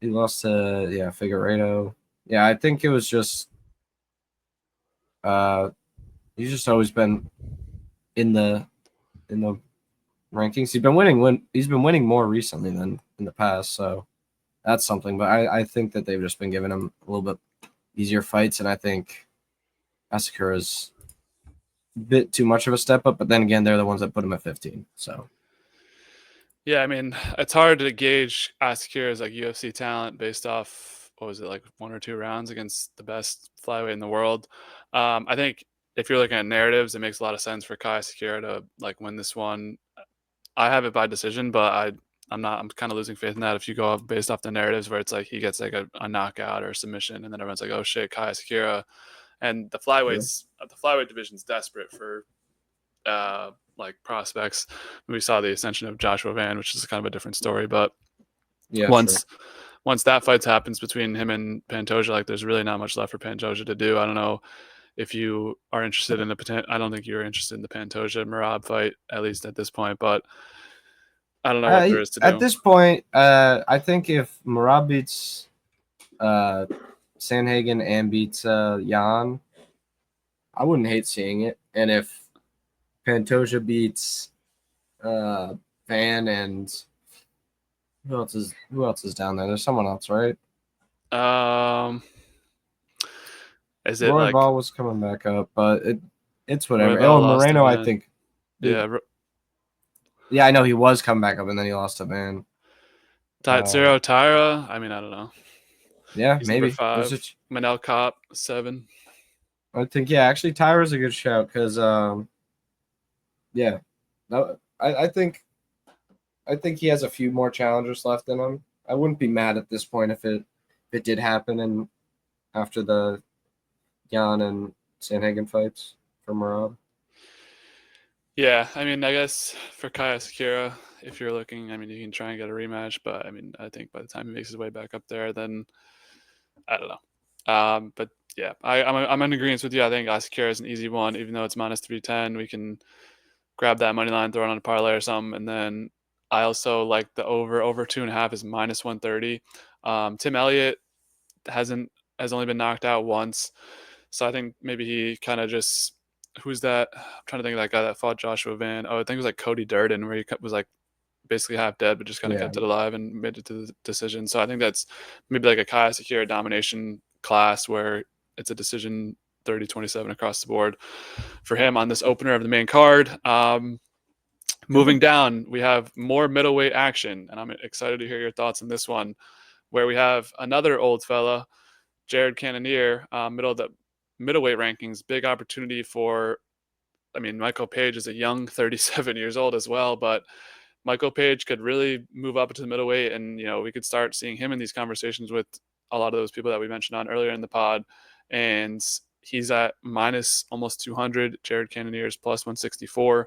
He lost to Figueiredo. Yeah, I think it was just he's just always been in the rankings. He's been winning more recently than in the past, so that's something. But I think that they've just been giving him a little bit easier fights, and I think Asakura's a bit too much of a step up. But then again, they're the ones that put him at 15. So yeah, I mean, it's hard to gauge Asakura's like UFC talent based off, what was it, like 1 or 2 rounds against the best flyweight in the world. I think if you're looking at narratives, it makes a lot of sense for Kai Asakura to like win this one. I have it by decision, but I'm kind of losing faith in that. If you go up based off the narratives where it's like he gets like a knockout or a submission, and then everyone's like, oh shit, Kai Asakura. And the flyweight division's desperate for like prospects. We saw the ascension of Joshua Van, which is kind of a different story. But yeah, once that fight happens between him and Pantoja, like there's really not much left for Pantoja to do. I don't know if you are interested in I don't think you're interested in the Pantoja Merab fight, at least at this point, but I don't know what there is to do. At this point, I think if Merab beats Sandhagen and beats Jan, I wouldn't hate seeing it. And if Pantoja beats Van and who else is down there? There's someone else, right? Is it Roy like Ball was coming back up, but it's whatever. Roybal Oh, lost to Moreno, I Van? think. Yeah, I know he was coming back up, and then he lost to Van. Zero Tyra. I mean, I don't know. Yeah, He's maybe. number 5. Manel Kopp 7. I think actually Tyra's a good shout because yeah, no, I think he has a few more challengers left in him. I wouldn't be mad at this point if it did happen and after the Jan and Sandhagen fights for Marab. Yeah, I mean, I guess for Kai Asakura, if you're looking, I mean, you can try and get a rematch, but I mean, I think by the time he makes his way back up there, then I don't know. But yeah, I'm in agreement with you. I think Asakura is an easy one, even though it's minus 310. We can grab that money line, throw it on a parlay or something, and then I also like the over 2.5 is minus 130. Tim Elliott has only been knocked out once, so I think maybe he kind of just who's that? I'm trying to think of that guy that fought Joshua Van. Oh, I think it was like Cody Durden, where he was like basically half dead, but just kind of kept it alive and made it to the decision. So I think that's maybe like a Kai Asakura domination class where it's a decision 30-27 across the board for him on this opener of the main card. Moving down, we have more middleweight action, and I'm excited to hear your thoughts on this one, where we have another old fella, Jared Cannonier, middle of the middleweight rankings. Big opportunity for, I mean, Michael Page is a young 37 years old as well, but Michael Page could really move up into the middleweight, and we could start seeing him in these conversations with a lot of those people that we mentioned on earlier in the pod. And he's at minus almost 200. Jared Cannonier is plus 164.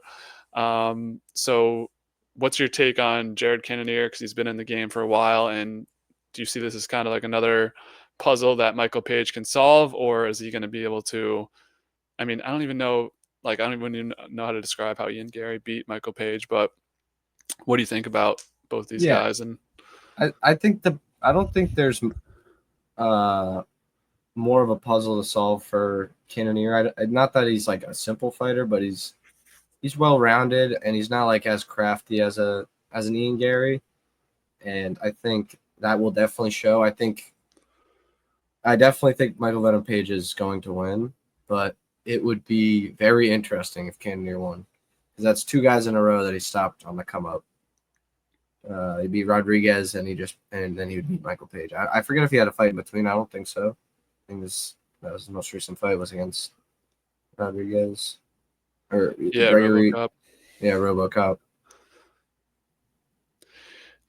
So what's your take on Jared Cannonier? Because he's been in the game for a while, and do you see this as kind of like another puzzle that Michael Page can solve, or is he going to be able to? I mean, I don't even know how to describe how Ian Gary beat Michael Page, but what do you think about both these guys? And I think I don't think there's more of a puzzle to solve for Cannonier. Not that he's like a simple fighter, but he's well rounded and he's not like as crafty as an Ian Gary. And I think that will definitely show. I definitely think Michael Venom Page is going to win, but it would be very interesting if Cannonier won, because that's 2 guys in a row that he stopped on the come up. He beat Rodriguez and then he would beat Michael Page. I forget if he had a fight in between. I don't think so. I think that was the most recent fight was against Rodriguez or Gregory. RoboCop. Yeah, RoboCop.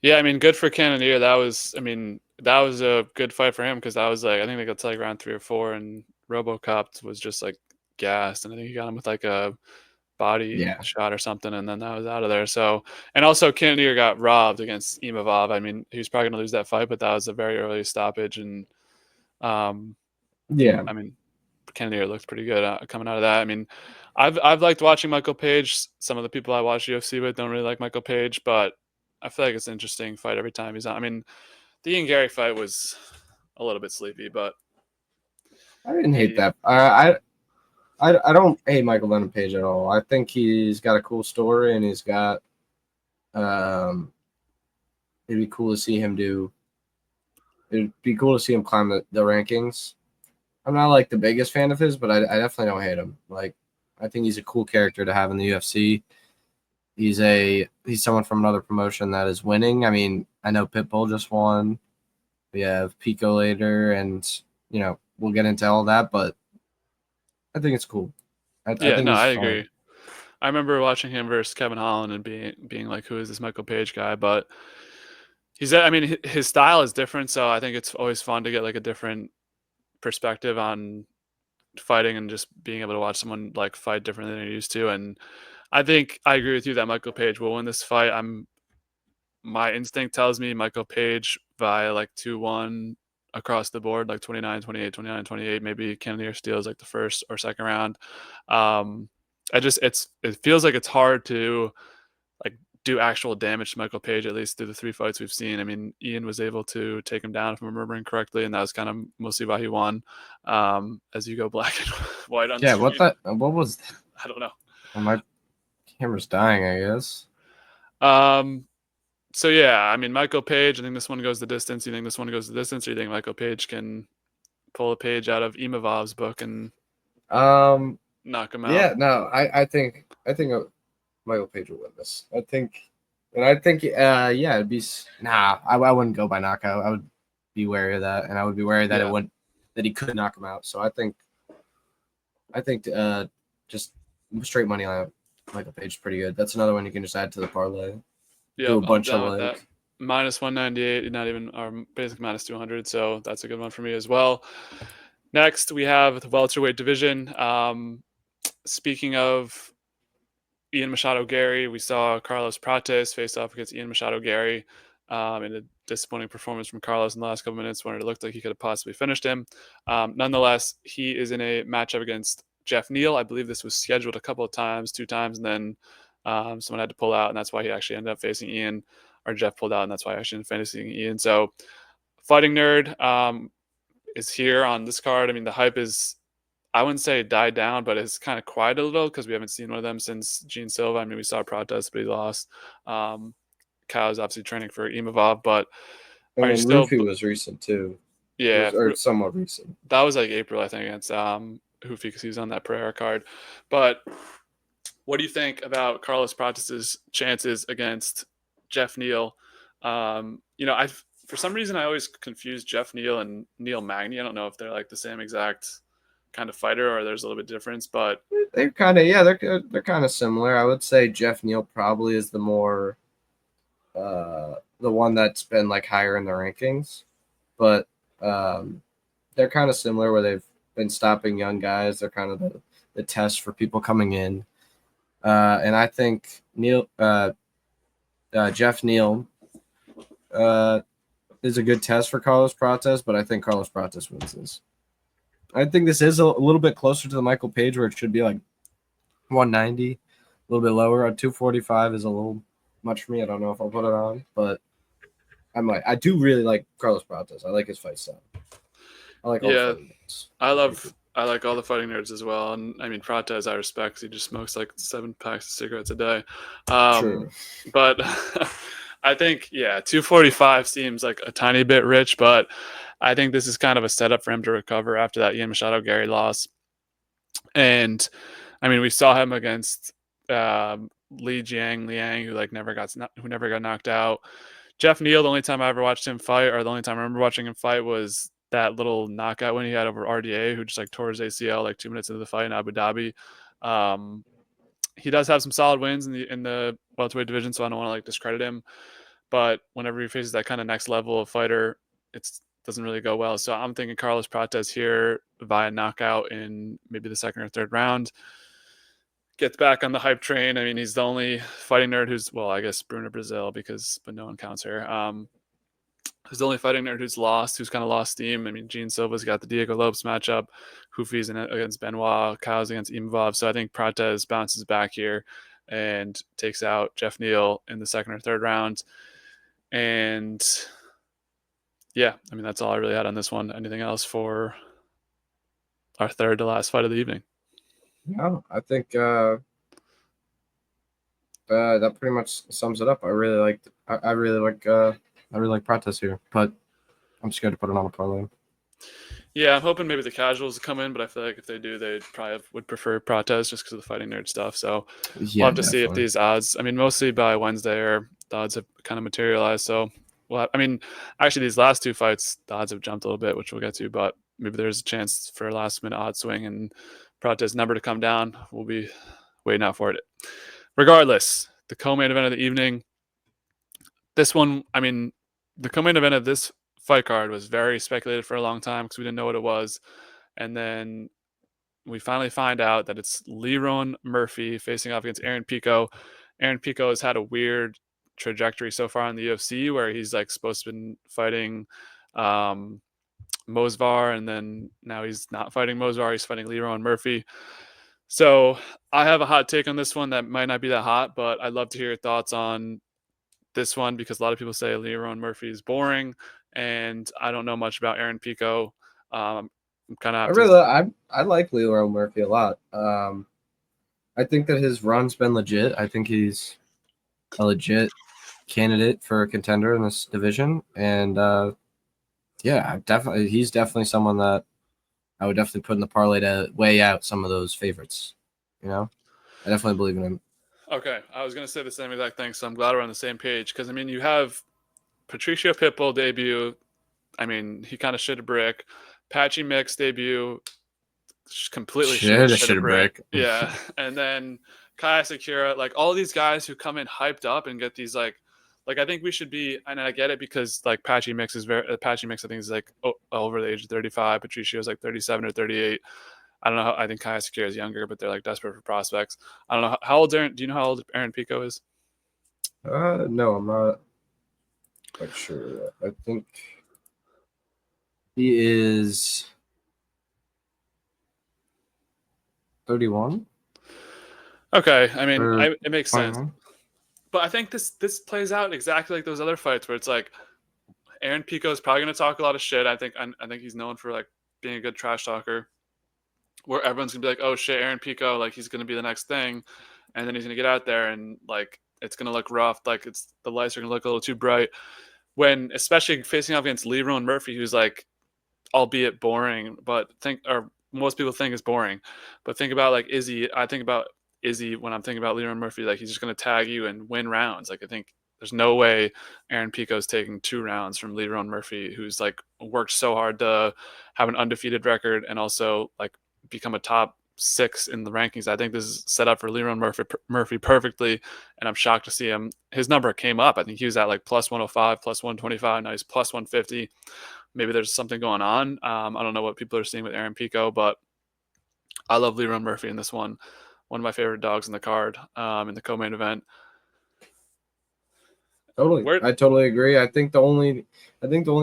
Yeah, I mean, good for Cannonier. That was a good fight for him, because that was like, I think they got to like round 3 or 4, and RoboCop was just like gassed, and I think he got him with like a body shot or something, and then that was out of there. So, and also Cannonier got robbed against Imavov. I mean, he was probably going to lose that fight, but that was a very early stoppage, and I mean, Cannonier looked pretty good coming out of that. I mean, I've liked watching Michael Page. Some of the people I watch UFC with don't really like Michael Page, but I feel like it's an interesting fight every time he's on. I mean, the Ian Gary fight was a little bit sleepy, but I didn't hate that. I don't hate Michael Venom Page at all. I think he's got a cool story, and he's got it'd be cool to see him climb the rankings. I'm not like the biggest fan of his, but I definitely don't hate him. Like, I think he's a cool character to have in the UFC. He's someone from another promotion that is winning. I mean, I know Pitbull just won. We have Pico later, and we'll get into all that, but I think it's cool. I agree. I remember watching him versus Kevin Holland and being like, who is this Michael Page guy? But his style is different, so I think it's always fun to get like a different perspective on fighting and just being able to watch someone like fight differently than you're used to. And I think I agree with you that Michael Page will win this fight. My instinct tells me Michael Page via like 2-1 across the board, like 29-28, 29-28. Maybe Cannonier steals like the first or second round. It feels like it's hard to like do actual damage to Michael Page, at least through the 3 fights we've seen. I mean, Ian was able to take him down, if I'm remembering correctly, and that was kind of mostly why he won. As you go black and white on the Yeah, screen. what was that? I don't know. Well, my camera's dying, I guess. So yeah, I mean, Michael Page, I think this one goes the distance. You think this one goes the distance, or you think Michael Page can pull a page out of Imavov's book and knock him out? Yeah, no, I think Michael Page will win this. I think, yeah, it'd be I wouldn't go by knockout. I would be wary of that, and I would be wary that that he could knock him out. So I think just straight money on Michael Page is pretty good. That's another one you can just add to the parlay. Yeah, do a bunch I'm down of with that. Minus 198, not even, or basically minus 200. So that's a good one for me as well. Next, we have the welterweight division. Speaking of Ian Machado Gary, we saw Carlos Prates face off against Ian Machado Gary in a disappointing performance from Carlos in the last couple minutes when it looked like he could have possibly finished him. Nonetheless, he is in a matchup against Geoff Neal. I believe this was scheduled a couple of times, 2 times, and then someone had to pull out, and that's why he actually ended up facing Ian, or Geoff pulled out, and that's why I actually ended up facing Ian. So Fighting Nerd is here on this card. I mean, the hype is, I wouldn't say died down, but it's kind of quiet a little because we haven't seen one of them since Gene Silva. I mean, we saw Prates, but he lost. Kyle's obviously training for Imavov, but and then Rufi was recent too. Yeah, or somewhat recent. That was like April, I think, against Hoofy, because he was on that Ferreira card. But what do you think about Carlos Prates' chances against Geoff Neal? For some reason I always confuse Geoff Neal and Neil Magny. I don't know if they're like the same exact kind of fighter or there's a little bit difference, but they're kind of they're kind of similar. I would say Geoff Neal probably is the more the one that's been like higher in the rankings, but they're kind of similar where they've been stopping young guys. They're kind of the test for people coming in, and I think Geoff Neal is a good test for Carlos Prates, but I think Carlos Prates wins this. I think this is a little bit closer to the Michael Page where it should be like 190, a little bit lower. 245 is a little much for me. I don't know if I'll put it on, but I do really like Carlos Prates. I like his fight style. I like all the fighting nerds. I like all the fighting nerds as well. And I mean, Prates, I respect. He just smokes like 7 packs of cigarettes a day. True. But I think, 245 seems like a tiny bit rich, but I think this is kind of a setup for him to recover after that Ian Machado Gary loss. And I mean, we saw him against Liang, who never got knocked out. Geoff Neal, the only time I ever watched him fight, or the only time I remember watching him fight, was that little knockout when he had over RDA, who just like tore his ACL like 2 minutes into the fight in Abu Dhabi. He does have some solid wins in the welterweight division, so I don't want to like discredit him. But whenever he faces that kind of next level of fighter, it doesn't really go well. So I'm thinking Carlos Prates here via knockout in maybe the 2nd or 3rd round. Gets back on the hype train. I mean, he's the only fighting nerd who's, well, I guess Bruno Brazil, but no one counts here. Who's the only fighting nerd who's kind of lost steam. I mean, Gene Silva's got the Diego Lopes matchup. Hoofy's against Benoit. Kyle's against Imavov. So I think Prates bounces back here and takes out Geoff Neal in the 2nd or 3rd round. And yeah, I mean, that's all I really had on this one. Anything else for our 3rd to last fight of the evening? No, I think that pretty much sums it up. I really like Prates here, but I'm scared to put it on a parlay. Yeah, I'm hoping maybe the casuals come in, but I feel like if they do, they probably would prefer Prates just because of the fighting nerd stuff. So we'll have to see if these odds, I mean, mostly by Wednesday, or the odds have kind of materialized. So, actually, these last 2 fights, the odds have jumped a little bit, which we'll get to, but maybe there's a chance for a last minute odd swing and Prates' number to come down. We'll be waiting out for it. Regardless, the co-main event of the evening, this one, I mean, the co-main event of this fight card was very speculated for a long time because we didn't know what it was. And then we finally find out that it's Lerone Murphy facing off against Aaron Pico. Aaron Pico has had a weird trajectory so far in the UFC where he's like supposed to have been fighting Mosvar, and then now he's not fighting Mosvar, he's fighting Lerone Murphy. So I have a hot take on this one that might not be that hot, but I'd love to hear your thoughts on this one because a lot of people say Leon Murphy is boring, and I don't know much about Aaron Pico. I'm kind of I have to. really I like Leo Murphy a lot. I think that his run's been legit. I think he's a legit candidate for a contender in this division, and yeah, he's definitely someone that I would definitely put in the parlay to weigh out some of those favorites. You know, I definitely believe in him. Okay, I was gonna say the same exact thing, so I'm glad we're on the same page because I mean you have Patricio Pitbull debut. I mean he kind of shit a brick. Patchy Mix debut, completely shit a Should have brick. brick. Yeah, and then Kai Sakura, like all these guys who come in hyped up and get these like I think we should be, and I get it because like Patchy Mix is Patchy Mix I think is like over the age of 35. Patricio is like 37 or 38. I don't know. I think Kai Sakura is younger, but they're like desperate for prospects. I don't know how old Aaron. Do you know how old Aaron Pico is? No, I'm not quite sure. I think he is 31. Okay, I mean, Or it makes sense, 21. but I think this plays out exactly like those other fights where it's like Aaron Pico is probably going to talk a lot of shit. I think he's known for like being a good trash talker, where everyone's gonna be like, "Oh shit, Aaron Pico, like he's gonna be the next thing," and then he's gonna get out there and like it's gonna look rough, like it's the lights are gonna look a little too bright. When especially facing off against Leron Murphy, who's like, albeit boring, but most people think is boring, but think about like Izzy. I think about Izzy when I'm thinking about Leron Murphy, like he's just gonna tag you and win rounds. Like I think there's no way Aaron Pico's taking 2 rounds from Leron Murphy, who's like worked so hard to have an undefeated record and also like become a top 6 in the rankings. I think this is set up for Leron Murphy perfectly, and I'm shocked to see him. His number came up. I think he was at like plus 105, plus 125. Now he's plus 150. Maybe there's something going on. I don't know what people are seeing with Aaron Pico, but I love Leron Murphy in this one. One of my favorite dogs in the card in the co-main event. Totally, I totally agree. I think the only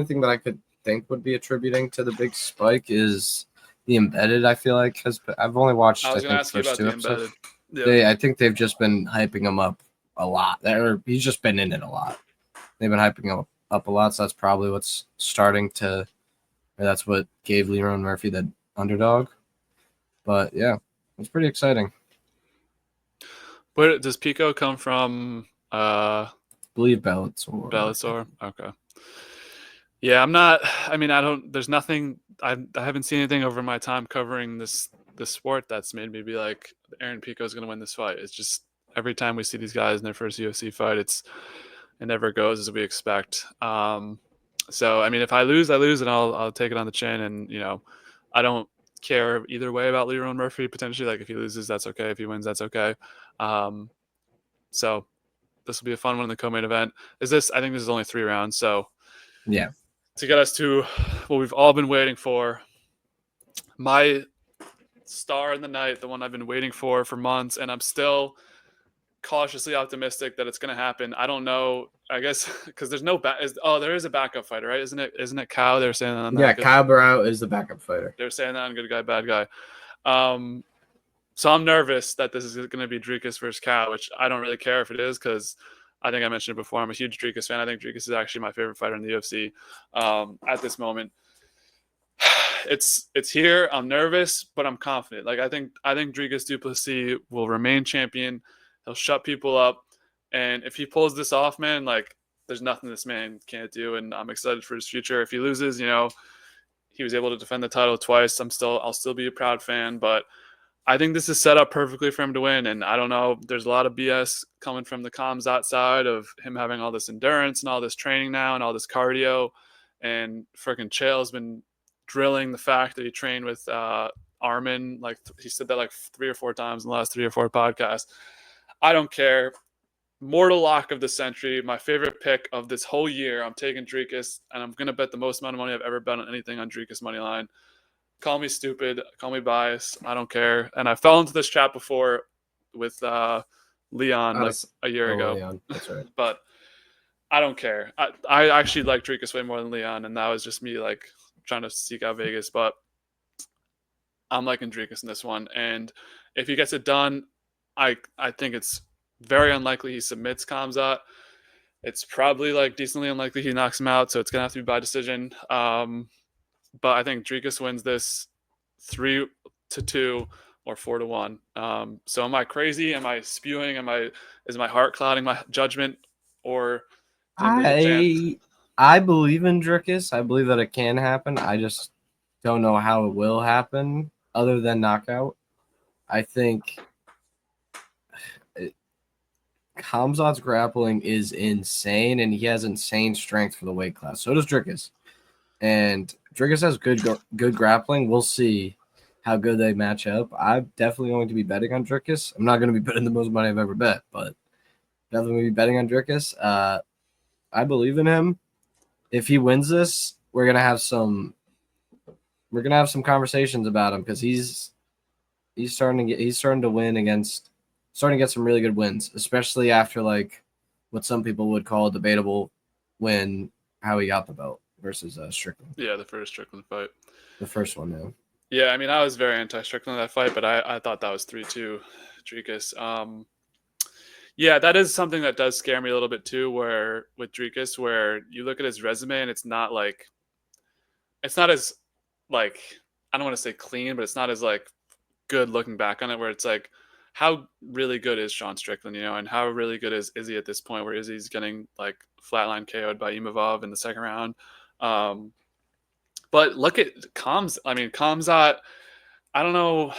thing that I could think would be attributing to the big spike is the embedded. I feel like I've only watched I was going to think ask you first about 2 the episodes. embedded. Yeah. I think they've just been hyping him up a lot. He's just been in it a lot. They've been hyping him up a lot, so that's probably what's starting to. Or that's what gave Leron Murphy the underdog. But yeah, it's pretty exciting. Where does Pico come from? I believe Bellator. Bellator. Okay. Yeah, I'm not. I mean, I don't. There's nothing. I haven't seen anything over my time covering this sport that's made me be like Aaron Pico is going to win this fight. It's just every time we see these guys in their first UFC fight, it never goes as we expect. So I mean, if I lose, I lose, and I'll take it on the chin, and I don't care either way about Leron Murphy potentially. Like if he loses, that's okay. If he wins, that's okay. So this will be a fun one in the co-main event. I think this is only 3 rounds, so yeah. To get us to what we've all been waiting for, my star in the night, the one I've been waiting for months, and I'm still cautiously optimistic that it's going to happen. I don't know. I guess because there's no there is a backup fighter, right? Isn't it Cow? They're saying that on that. Yeah, Kyle Barrow is the backup fighter. They're saying that on Good Guy, Bad Guy. So I'm nervous that this is going to be Dricus versus Cow, which I don't really care if it is because I think I mentioned it before. I'm a huge Dricus fan. I think Dricus is actually my favorite fighter in the UFC at this moment. It's here. I'm nervous, but I'm confident. Like I think Dricus Du Plessis will remain champion. He'll shut people up, and if he pulls this off, man, like there's nothing this man can't do. And I'm excited for his future. If he loses, he was able to defend the title twice. I'll still be a proud fan, but I think this is set up perfectly for him to win. And I don't know, there's a lot of BS coming from the Khamzat side of him having all this endurance and all this training now and all this cardio. And freaking Chael's been drilling the fact that he trained with Armin. Like he said that like 3 or 4 times in the last 3 or 4 podcasts. I don't care. Mortal lock of the century. My favorite pick of this whole year. I'm taking Dricus, and I'm going to bet the most amount of money I've ever bet on anything on Dricus money line. Call me stupid, call me biased, I don't care. And I fell into this trap before with Leon like a year ago. Leon. That's right. But I don't care. I actually like Dricus way more than Leon, and that was just me like trying to seek out Vegas. But I'm liking Dricus in this one, and if he gets it done, I think it's very unlikely he submits Khamzat. It's probably like decently unlikely he knocks him out, so it's gonna have to be by decision. But I think Dricus wins this 3-2 or 4-1. So am I crazy? Am I spewing? Is my heart clouding my judgment, or do you think there's a chance? I believe in Dricus. I believe that it can happen. I just don't know how it will happen other than knockout. I think Khamzat's grappling is insane, and he has insane strength for the weight class. So does Dricus. And Dricus has good grappling. We'll see how good they match up. I'm definitely going to be betting on Dricus. I'm not going to be betting the most money I've ever bet, but definitely going to be betting on Dricus. I believe in him. If he wins this, we're gonna have some conversations about him because he's starting to win against starting to get some really good wins, especially after like what some people would call a debatable win, how he got the belt versus Strickland. Yeah, the first Strickland fight. The first one, yeah. Yeah, I mean, I was very anti-Strickland in that fight, but I thought that was 3-2 Dricus. Yeah, that is something that does scare me a little bit too, where with Dricus, where you look at his resume and it's not as like, I don't want to say clean, but it's not as like good looking back on it, where it's like, how really good is Sean Strickland, and how really good is Izzy at this point, where Izzy's getting like flatline KO'd by Imavov in the second round. But look at Khamzat, I don't know.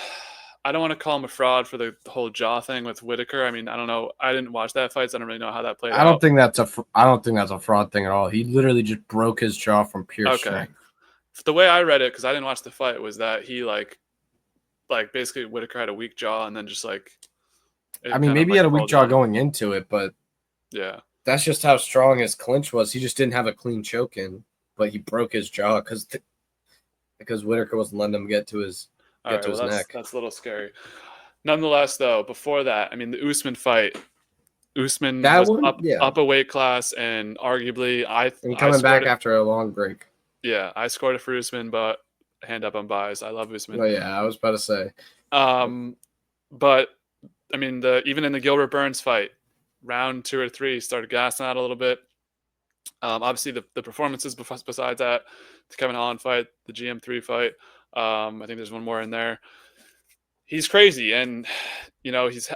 I don't want to call him a fraud for the whole jaw thing with Whitaker. I mean, I don't know. I didn't watch that fight, so I don't really know how that played out. I don't think that's a fraud thing at all. He literally just broke his jaw from pure strength. The way I read it, because I didn't watch the fight, was that he like basically Whitaker had a weak jaw and then just like. I mean, maybe he had a weak jaw going into it, but yeah, that's just how strong his clinch was. He just didn't have a clean choke in, but he broke his jaw because Whitaker wasn't letting him get to his. His neck. That's a little scary. Nonetheless, though, before that, I mean, the Usman fight, Usman was up a weight class, and arguably, coming back after a long break. Yeah, I scored it for Usman, but hand up, I'm biased. I love Usman. Oh yeah, I was about to say. But I mean, even in the Gilbert Burns fight, round 2 or 3, he started gassing out a little bit. Obviously, the performances besides that, the Kevin Holland fight, the GM3 fight. I think there's one more in there. He's crazy, and he's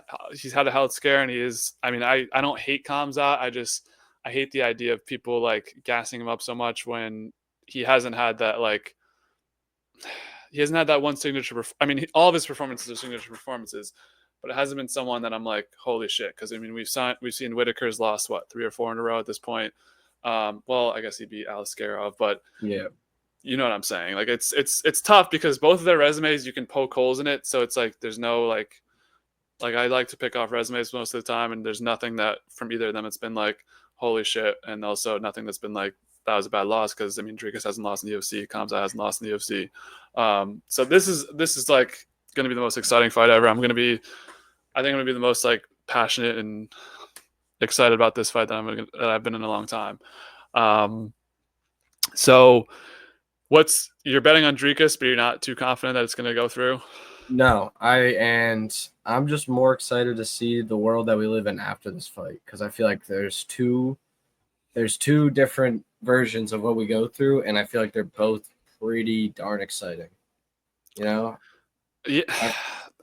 had a health scare, and he is. I mean, I don't hate Khamzat. I hate the idea of people like gassing him up so much when he hasn't had that one signature. I mean, all of his performances are signature performances, but it hasn't been someone that I'm like, holy shit. Because I mean, we've seen Whitaker's lost 3 or 4 in a row at this point. Well, I guess he'd be Aliskerov, but yeah. You know what I'm saying? Like it's tough because both of their resumes you can poke holes in it. So it's like there's no like I like to pick off resumes most of the time, and there's nothing that from either of them it's been like holy shit, and also nothing that's been like that was a bad loss, because I mean Dricus hasn't lost in the UFC, Khamzat hasn't lost in the UFC. So this is like going to be the most exciting fight ever. I think I'm going to be the most like passionate and excited about this fight that I've been in a long time. So. You're betting on Dricus, but you're not too confident that it's going to go through? No, I'm just more excited to see the world that we live in after this fight, because I feel like there's two different versions of what we go through, and I feel like they're both pretty darn exciting. Yeah.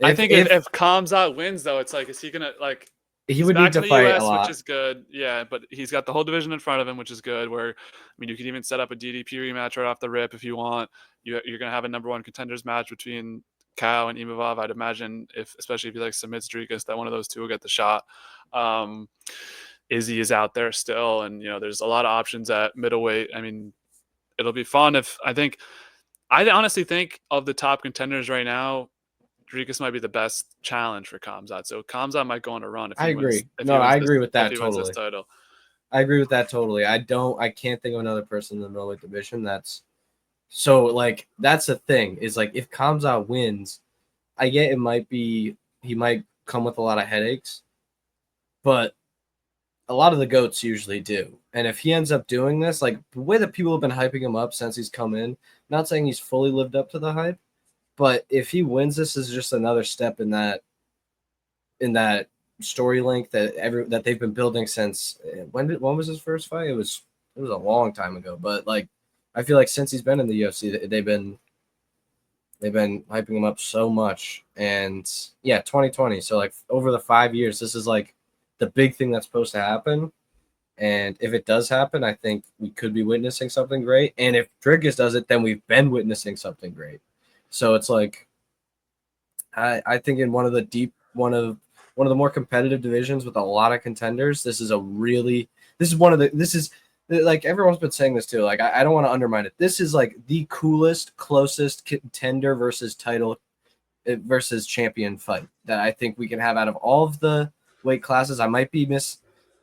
I think if Khamzat wins, though, it's like, is he going to like? He would need to fight US, a lot, which is good. Yeah, but he's got the whole division in front of him, which is good. Where, I mean, you could even set up a DDP rematch right off the rip if you want. You're going to have a number 1 contenders match between Kao and Imavov. I'd imagine, especially if he like submits Dricus, that one of those two will get the shot. Izzy is out there still, and there's a lot of options at middleweight. I mean, it'll be fun. I honestly think of the top contenders right now, Dricus might be the best challenge for Khamzat. So Khamzat might go on a run. I agree. I agree with that totally. I agree with that totally. I can't think of another person in the middleweight division that's so like that's the thing is like if Khamzat wins, I get he might come with a lot of headaches, but a lot of the GOATs usually do. And if he ends up doing this, like the way that people have been hyping him up since he's come in, not saying he's fully lived up to the hype, But if he wins, this is just another step in that story link that they've been building since when was his first fight? It was a long time ago. But like I feel like since he's been in the UFC, they've been hyping him up so much. And yeah, 2020. So like over the 5 years, this is like the big thing that's supposed to happen. And if it does happen, I think we could be witnessing something great. And if Dricus does it, then we've been witnessing something great. So it's like I think in one of the more competitive divisions with a lot of contenders, this is like everyone's been saying this too. Like I don't want to undermine it. This is like the coolest, closest contender versus title versus champion fight that I think we can have out of all of the weight classes. I might be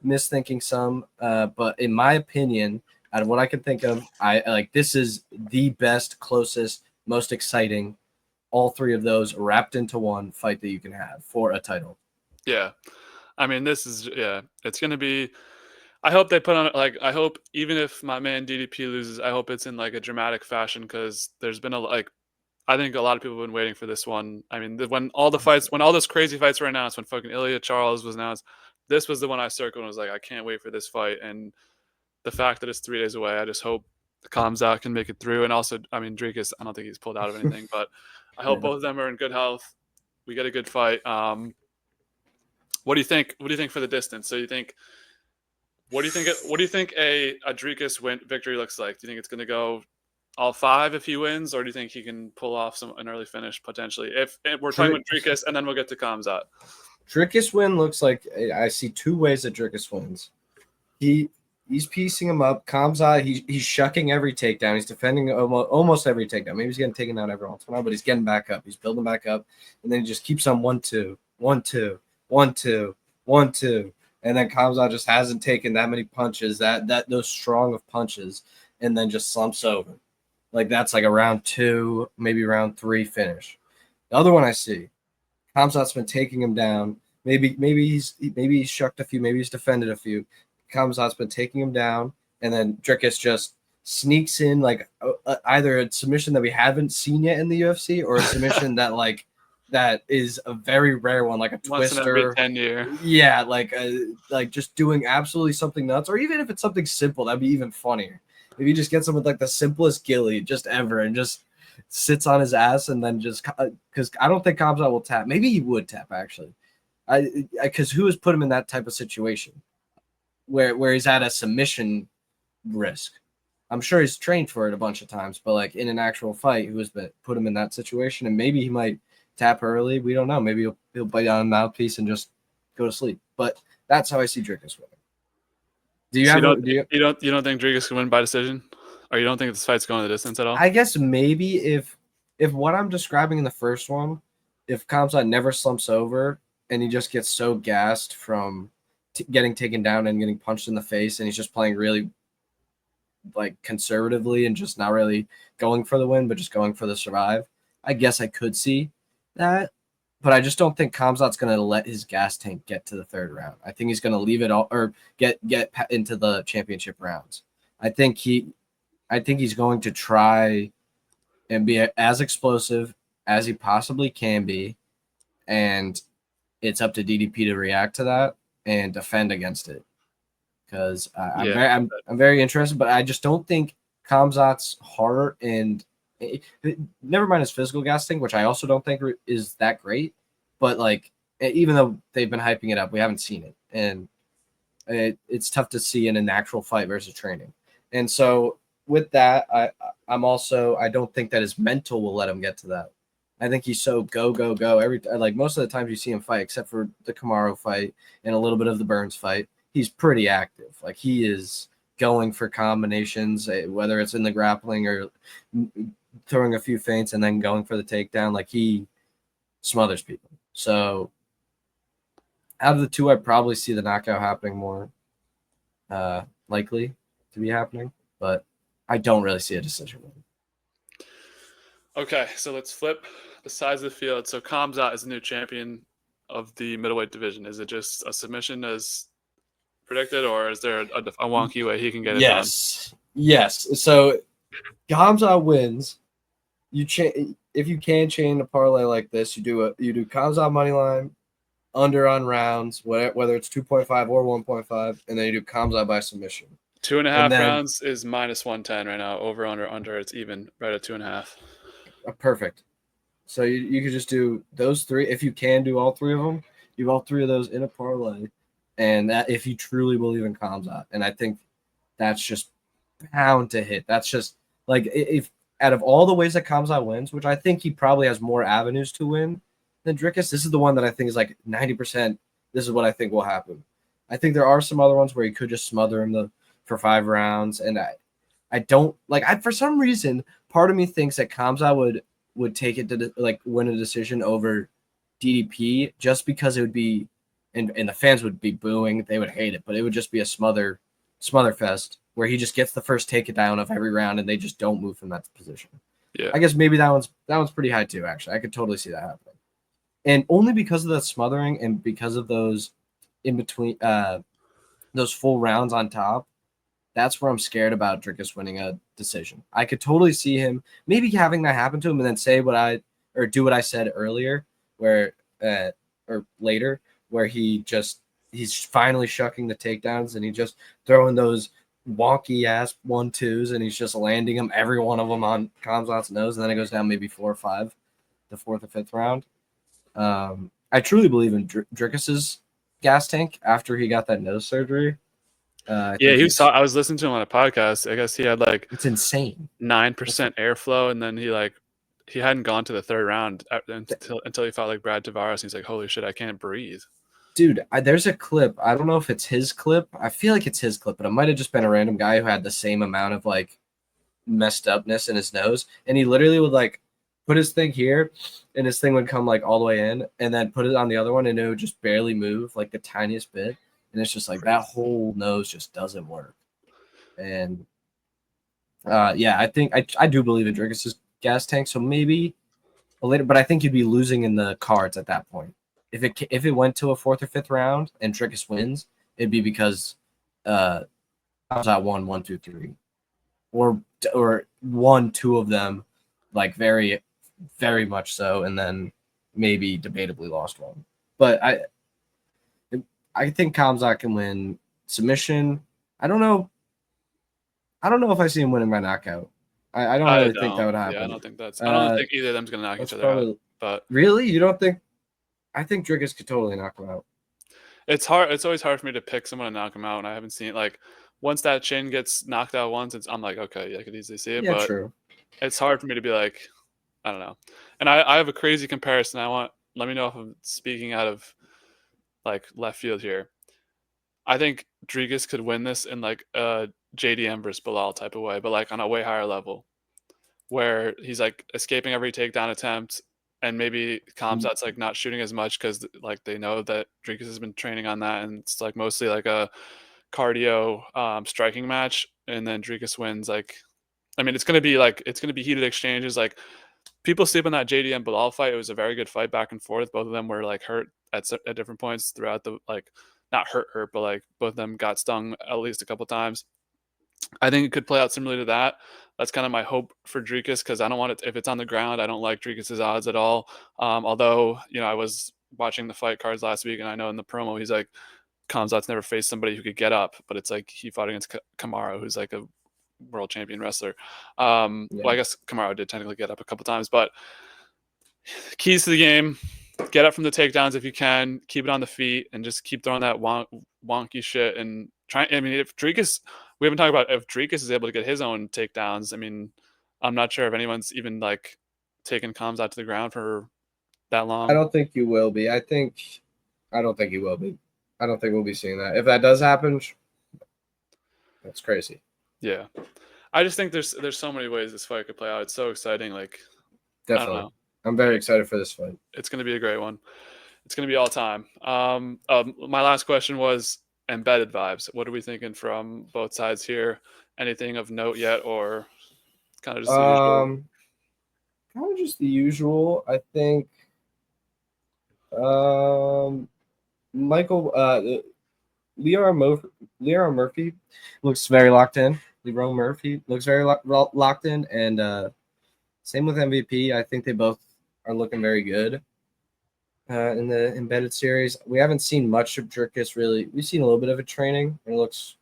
misthinking some, but in my opinion, out of what I can think of, I like this is the best, closest, most exciting. All three of those wrapped into one fight that you can have for a title. Yeah. I mean, it's going to be, I hope they put on, like, I hope even if my man DDP loses, I hope it's in like a dramatic fashion because there's been I think a lot of people have been waiting for this one. I mean, when all those crazy fights were announced, when fucking Elliott Charles was announced, this was the one I circled and was like, I can't wait for this fight. And the fact that it's 3 days away, I just hope Khamzat can make it through. And also, I mean, Dricus, I don't think he's pulled out of anything, but I hope both of them are in good health. We get a good fight. What do you think? What do you think for the distance? So what do you think a Dricus victory looks like? Do you think it's going to go all 5 if he wins, or do you think he can pull off an early finish potentially? If we're talking about Dricus, and then we'll get to Khamzat. Dricus win looks like I see 2 ways that Dricus wins. He's piecing him up. Khamzat, he's shucking every takedown. He's defending almost every takedown. Maybe he's getting taken down every once in a while, but he's getting back up. He's building back up, and then he just keeps on 1-2, 1-2, 1-2, 1-2, and then Khamzat just hasn't taken that many punches, those strong of punches, and then just slumps over. Like that's like a round 2, maybe round 3 finish. The other one I see, Khamzat's been taking him down. Maybe he's shucked a few, maybe he's defended a few. Khamzat's been taking him down, and then Dricus just sneaks in like either a submission that we haven't seen yet in the UFC or a submission that is a very rare one, like a Once twister. in every 10 year. Yeah, like just doing absolutely something nuts, or even if it's something simple, that'd be even funnier. If he just gets him with like the simplest gilly just ever and just sits on his ass and then just because I don't think Khamzat will tap. Maybe he would tap actually. Because who has put him in that type of situation where he's at a submission risk? I'm sure he's trained for it a bunch of times, but like in an actual fight, who has put him in that situation? And maybe he might tap early. We don't know. Maybe he'll bite on a mouthpiece and just go to sleep. But that's how I see Dricus winning. You don't think Dricus can win by decision, or you don't think this fight's going the distance at all? I guess maybe if what I'm describing in the first one, if Khamzat never slumps over and he just gets so gassed from getting taken down and getting punched in the face, and he's just playing really like conservatively and just not really going for the win, but just going for the survive, I guess I could see that. But I just don't think Khamzat's going to let his gas tank get to the 3rd round. I think he's going to leave it all or get into the championship rounds. I think he's going to try and be as explosive as he possibly can be, and it's up to DDP to react to that and defend against it. Because I'm very interested, but I just don't think Khamzat's heart and never mind his physical gas tank, which I also don't think is that great. But like, even though they've been hyping it up, we haven't seen it, and it's tough to see in an actual fight versus training. And so with that, I don't think that his mental will let him get to that. I think he's so go like most of the times you see him fight, except for the Kamaru fight and a little bit of the Burns fight, he's pretty active. Like he is going for combinations, whether it's in the grappling or throwing a few feints and then going for the takedown. Like he smothers people. So out of the 2, I probably see the knockout happening more likely to be happening, but I don't really see a decision. Okay, so let's flip the sides of the field. So Khamzat is the new champion of the middleweight division. Is it just a submission as predicted, or is there a wonky way he can get it done? Yes. So Khamzat wins, if you can chain a parlay like this, you do Khamzat money line, under on rounds, whether it's 2.5 or 1.5, and then you do Khamzat by submission. 2.5 rounds is -110 right now. Over, under, it's even right at 2.5. Perfect. So you could just do those three. If you can do all three of them, you have all three of those in a parlay. And that if you truly believe in Khamzat. And I think that's just bound to hit. That's just like if out of all the ways that Khamzat wins, which I think he probably has more avenues to win than Dricus, this is the one that I think is like 90%. This is what I think will happen. I think there are some other ones where he could just smother him for 5 rounds. And I don't like for some reason, part of me thinks that Khamzat would take it to like win a decision over DDP just because it would be and the fans would be booing, they would hate it, but it would just be a smother fest where he just gets the first takedown of every round and they just don't move from that position. Yeah. I guess maybe that one's pretty high too, actually. I could totally see that happening. And only because of the smothering and because of those in between those full rounds on top, that's where I'm scared about Dricus winning a decision. I could totally see him maybe having that happen to him and then say do what I said earlier, where or later, where he's finally shucking the takedowns and he just throwing those wonky ass 1-2s and he's just landing them, every one of them on Khamzat's nose, and then it goes down maybe 4 or 5, the 4th or 5th round. I truly believe in Dricus's gas tank after he got that nose surgery. I was listening to him on a podcast. I guess he had like it's insane 9% airflow, and then he hadn't gone to the 3rd round until he fought like Brad Tavares. He's like, holy shit, I can't breathe. Dude, there's a clip. I don't know if it's his clip. I feel like it's his clip, but it might have just been a random guy who had the same amount of like messed upness in his nose, and he literally would like put his thing here, and his thing would come like all the way in, and then put it on the other one, and it would just barely move like the tiniest bit. And it's just like that whole nose just doesn't work. And I think I do believe in Dricus's gas tank. So maybe later, but I think you'd be losing in the cards at that point. If it went to a 4th or 5th round and Dricus wins, it'd be because I was at 1, 2, 3, or 1, 2 of them, like very, very much so, and then maybe debatably lost one. But I think Khamzat can win submission. I don't know if I see him winning by knockout. I don't really think that would happen. Yeah, I don't think either of them's gonna knock each other out. But really, you don't think? I think Dricus could totally knock him out. It's hard. It's always hard for me to pick someone to knock him out, and I haven't seen like once that chin gets knocked out once, I'm like, okay, I could easily see it. Yeah, but true. It's hard for me to be like, I don't know. And I have a crazy comparison. Let me know if I'm speaking out of like left field here. I think Dricus could win this in like a JDM versus Bilal type of way, but like on a way higher level, where he's like escaping every takedown attempt, and maybe Khamzat's like not shooting as much because like they know that Dricus has been training on that, and it's like mostly like a cardio striking match, and then Dricus wins. Like, I mean, it's gonna be heated exchanges. Like, people sleep on that JDM Bilal fight. It was a very good fight back and forth. Both of them were like hurt at different points throughout the like. Not hurt, but like both of them got stung at least a couple times. I think it could play out similarly to that. That's kind of my hope for Dricus, because I don't want it if it's on the ground. I don't like Dricus's odds at all. Although I was watching the fight cards last week, and I know in the promo he's like, Khamzat's never faced somebody who could get up, but it's like he fought against Kamaru, who's like a world champion wrestler. Well, I guess Kamaru did technically get up a couple times, but keys to the game. Get up from the takedowns if you can. Keep it on the feet and just keep throwing that wonky shit and try. I mean, if Dricus, we haven't talked about if Dricus is able to get his own takedowns. I mean, I'm not sure if anyone's even like taken Khamzat to the ground for that long. I don't think you will be. I don't think you will be. I don't think we'll be seeing that. If that does happen, that's crazy. Yeah, I just think there's so many ways this fight could play out. It's so exciting. Like, definitely. I don't know. I'm very excited for this fight. It's going to be a great one. It's going to be all time. My last question was embedded vibes. What are we thinking from both sides here? Anything of note yet, or kind of just the usual? Kind of just the usual. I think Leon Murphy looks very locked in. Leron Murphy looks very locked in, and Same with MVP. I think they both are looking very good in the embedded series. We haven't seen much of Dricus really. We've seen a little bit of a training, and it looks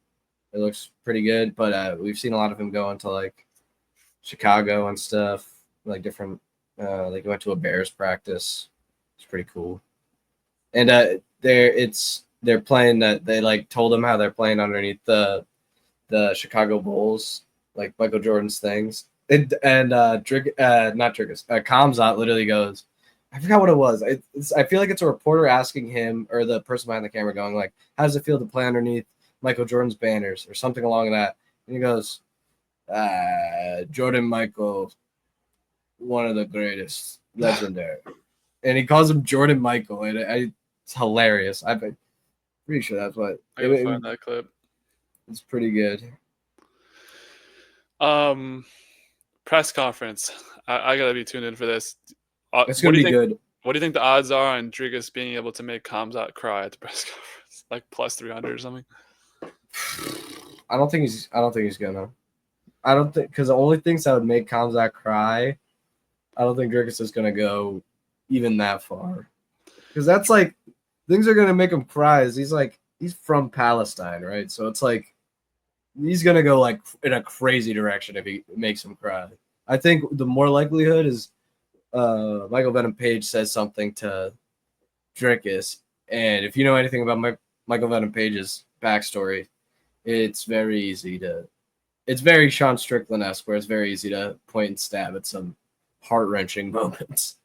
pretty good. But we've seen a lot of him go into like Chicago and stuff, like different. Like he went to a Bears practice. It's pretty cool. And they're playing that they like told him how they're playing underneath the Chicago Bulls, like Michael Jordan's things. Not Dricus. Khamzat literally goes, I forgot what it was. I feel like it's a reporter asking him or the person behind the camera going like, how does it feel to play underneath Michael Jordan's banners or something along that? And he goes, Jordan Michael, one of the greatest, legendary. And he calls him Jordan Michael, and it's hilarious. I'm pretty sure that's what. I gotta find that clip. It's pretty good. Press conference. I gotta be tuned in for this. It's gonna be good. What do you think the odds are on Dricus being able to make Khamzat cry at the press conference? Like plus 300 or something? I don't think he's gonna. I don't think because the only things that would make Khamzat cry, I don't think Dricus is gonna go even that far. Because that's like things are gonna make him cry. He's from Palestine, right? So it's like he's gonna go like in a crazy direction if he makes him cry. I think the more likelihood is Michael Venom Page says something to Dricus, and if you know anything about Michael Venom Page's backstory, it's very Sean Strickland-esque, where it's very easy to point and stab at some heart-wrenching moments.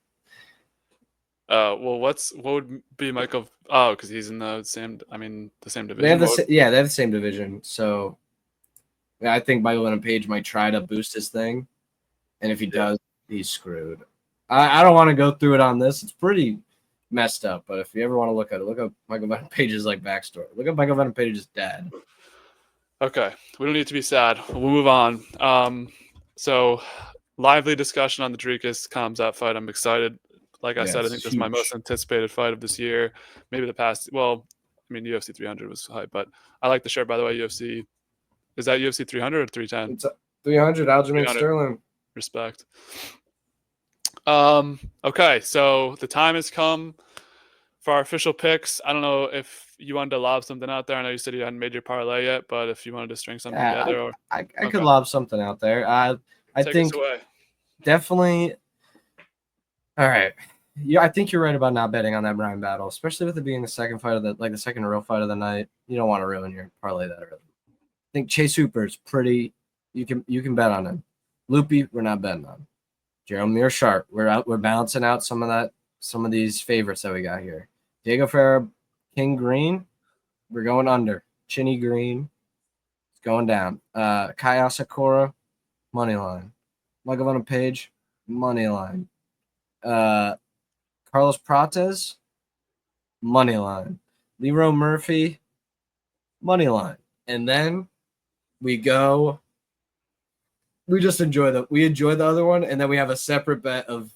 Well, what would be Michael? Oh, because he's in the same division. They have the same division. So I think Michael Venom Page might try to boost his thing, and if he does, he's screwed. I don't want to go through it on this. It's pretty messed up. But if you ever want to look at it, look up Michael Venom Page's like backstory. Look up Michael Venom Page's dad. Okay, we don't need to be sad. We'll move on. So lively discussion on the Dricus Khamzat fight. I'm excited. Like I said, I think this is my most anticipated fight of this year. Maybe the past. Well, I mean, UFC 300 was hype, but I like the shirt, by the way. UFC. Is that UFC 300 or 310? It's 300. Aljamain Sterling. Respect. Okay, so the time has come for our official picks. I don't know if you wanted to lob something out there. I know you said you hadn't made your parlay yet, but if you wanted to string something together, I could lob something out there. I think definitely. All right. Yeah, I think you're right about not betting on that Bryan battle, especially with it being the second fight of the second real fight of the night. You don't want to ruin your parlay that early. I think Chase Hooper's pretty. You can bet on him. Loopy, we're not betting on. Gerald Meerschaert, we're balancing out some of these favorites that we got here. Diego Ferreira, King Green, we're going under. Chinny Green, it's going down. Kai Asakura, money line. Michael Venom Page, money line. Carlos Prates, money line. Leroy Murphy, money line. And then we just enjoy the other one, and then we have a separate bet of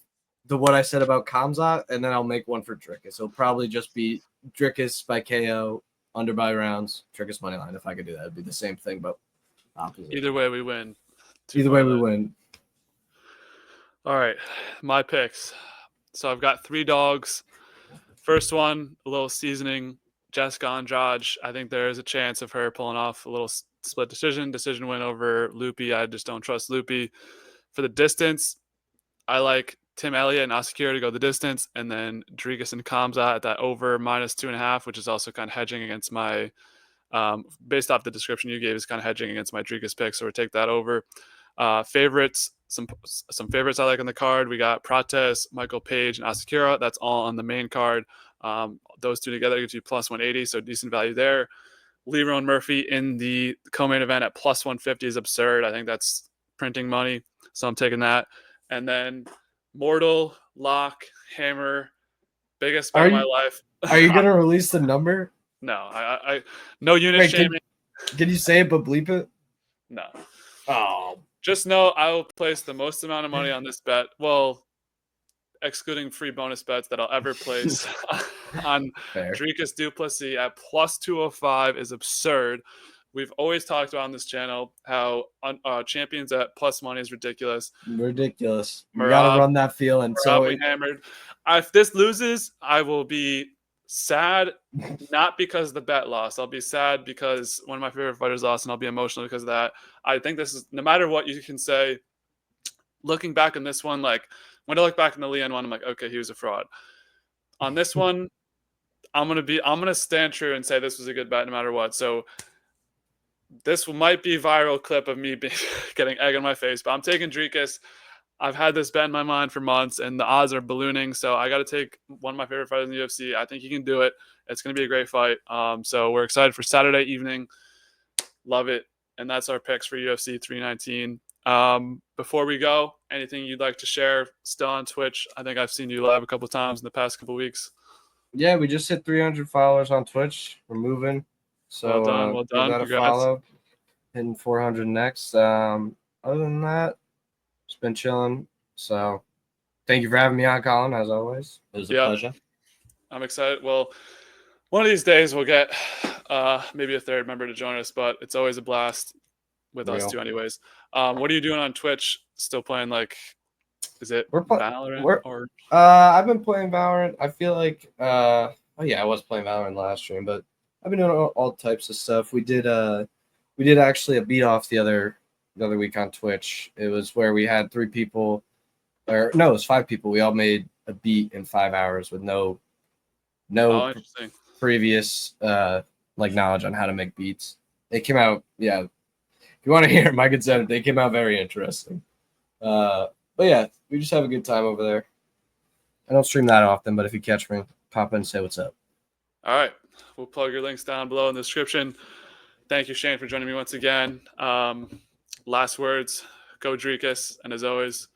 what I said about Khamzat, and then I'll make one for Dricus. It'll probably just be Dricus by KO, under by rounds, Dricus money line. If I could do that, it'd be the same thing, but opposite. Either way, we win. All right, my picks. So I've got 3 dogs. First one, a little seasoning, Jessica Andrade. I think there is a chance of her pulling off a little split decision win over Loopy. I just don't trust Loopy. For the distance, I like Tim Elliott and Asakura to go the distance, and then Dricus and Khamzat at that over -2.5, which is also kind of hedging against my, based off the description you gave, is kind of hedging against my Dricus pick, so we'll take that over. Favorites, some favorites I like on the card. We got Prates, Michael Page, and Asakura. That's all on the main card. Those two together gives you +180, so decent value there. Leroy Murphy in the co-main event at +150 is absurd. I think that's printing money, so I'm taking that. And then Mortal, Lock, Hammer, biggest bet of my life. Are you gonna release the number? No, I no unit shaming. Can you say it but bleep it? No. Oh. Just know I will place the most amount of money on this bet. Well, excluding free bonus bets that I'll ever place on Dricus Du Plessis at +205 is absurd. We've always talked about on this channel how champions at plus money is ridiculous. Ridiculous. You got to run that feeling. So we hammered. If this loses, I will be sad, not because the bet lost. I'll be sad because one of my favorite fighters lost, and I'll be emotional because of that. I think this is, no matter what you can say, looking back on this one, like when I look back on the Leon one, I'm like, okay, he was a fraud. On this one, I'm gonna stand true and say this was a good bet no matter what. So this might be a viral clip of me getting egg on my face, but I'm taking Dricus. I've had this bet in my mind for months, and the odds are ballooning. So I got to take one of my favorite fighters in the UFC. I think he can do it. It's going to be a great fight. So we're excited for Saturday evening. Love it. And that's our picks for UFC 319. Before we go, anything you'd like to share? Still on Twitch. I think I've seen you live a couple times in the past couple weeks. Yeah, we just hit 300 followers on Twitch. We're moving. So well done. Give that a follow. Hitting 400 next. Other than that, it's been chilling. So thank you for having me on, Colin, as always. It was a pleasure. I'm excited. Well, one of these days we'll get maybe a third member to join us, but it's always a blast with us two anyways. What are you doing on Twitch? Still playing, like, is it Valorant? I've been playing Valorant. I feel like I was playing Valorant last stream, but I've been doing all types of stuff. We did actually a beat off the other week on Twitch. It was where we had 3 people, it was 5 people. We all made a beat in 5 hours with no previous knowledge on how to make beats. They came out, if you want to hear my consent, they came out very interesting. But yeah, we just have a good time over there. I don't stream that often, but if you catch me, pop in and say what's up. All right. We'll plug your links down below in the description. Thank you, Shane, for joining me once again. Last words, go Dricus, and as always,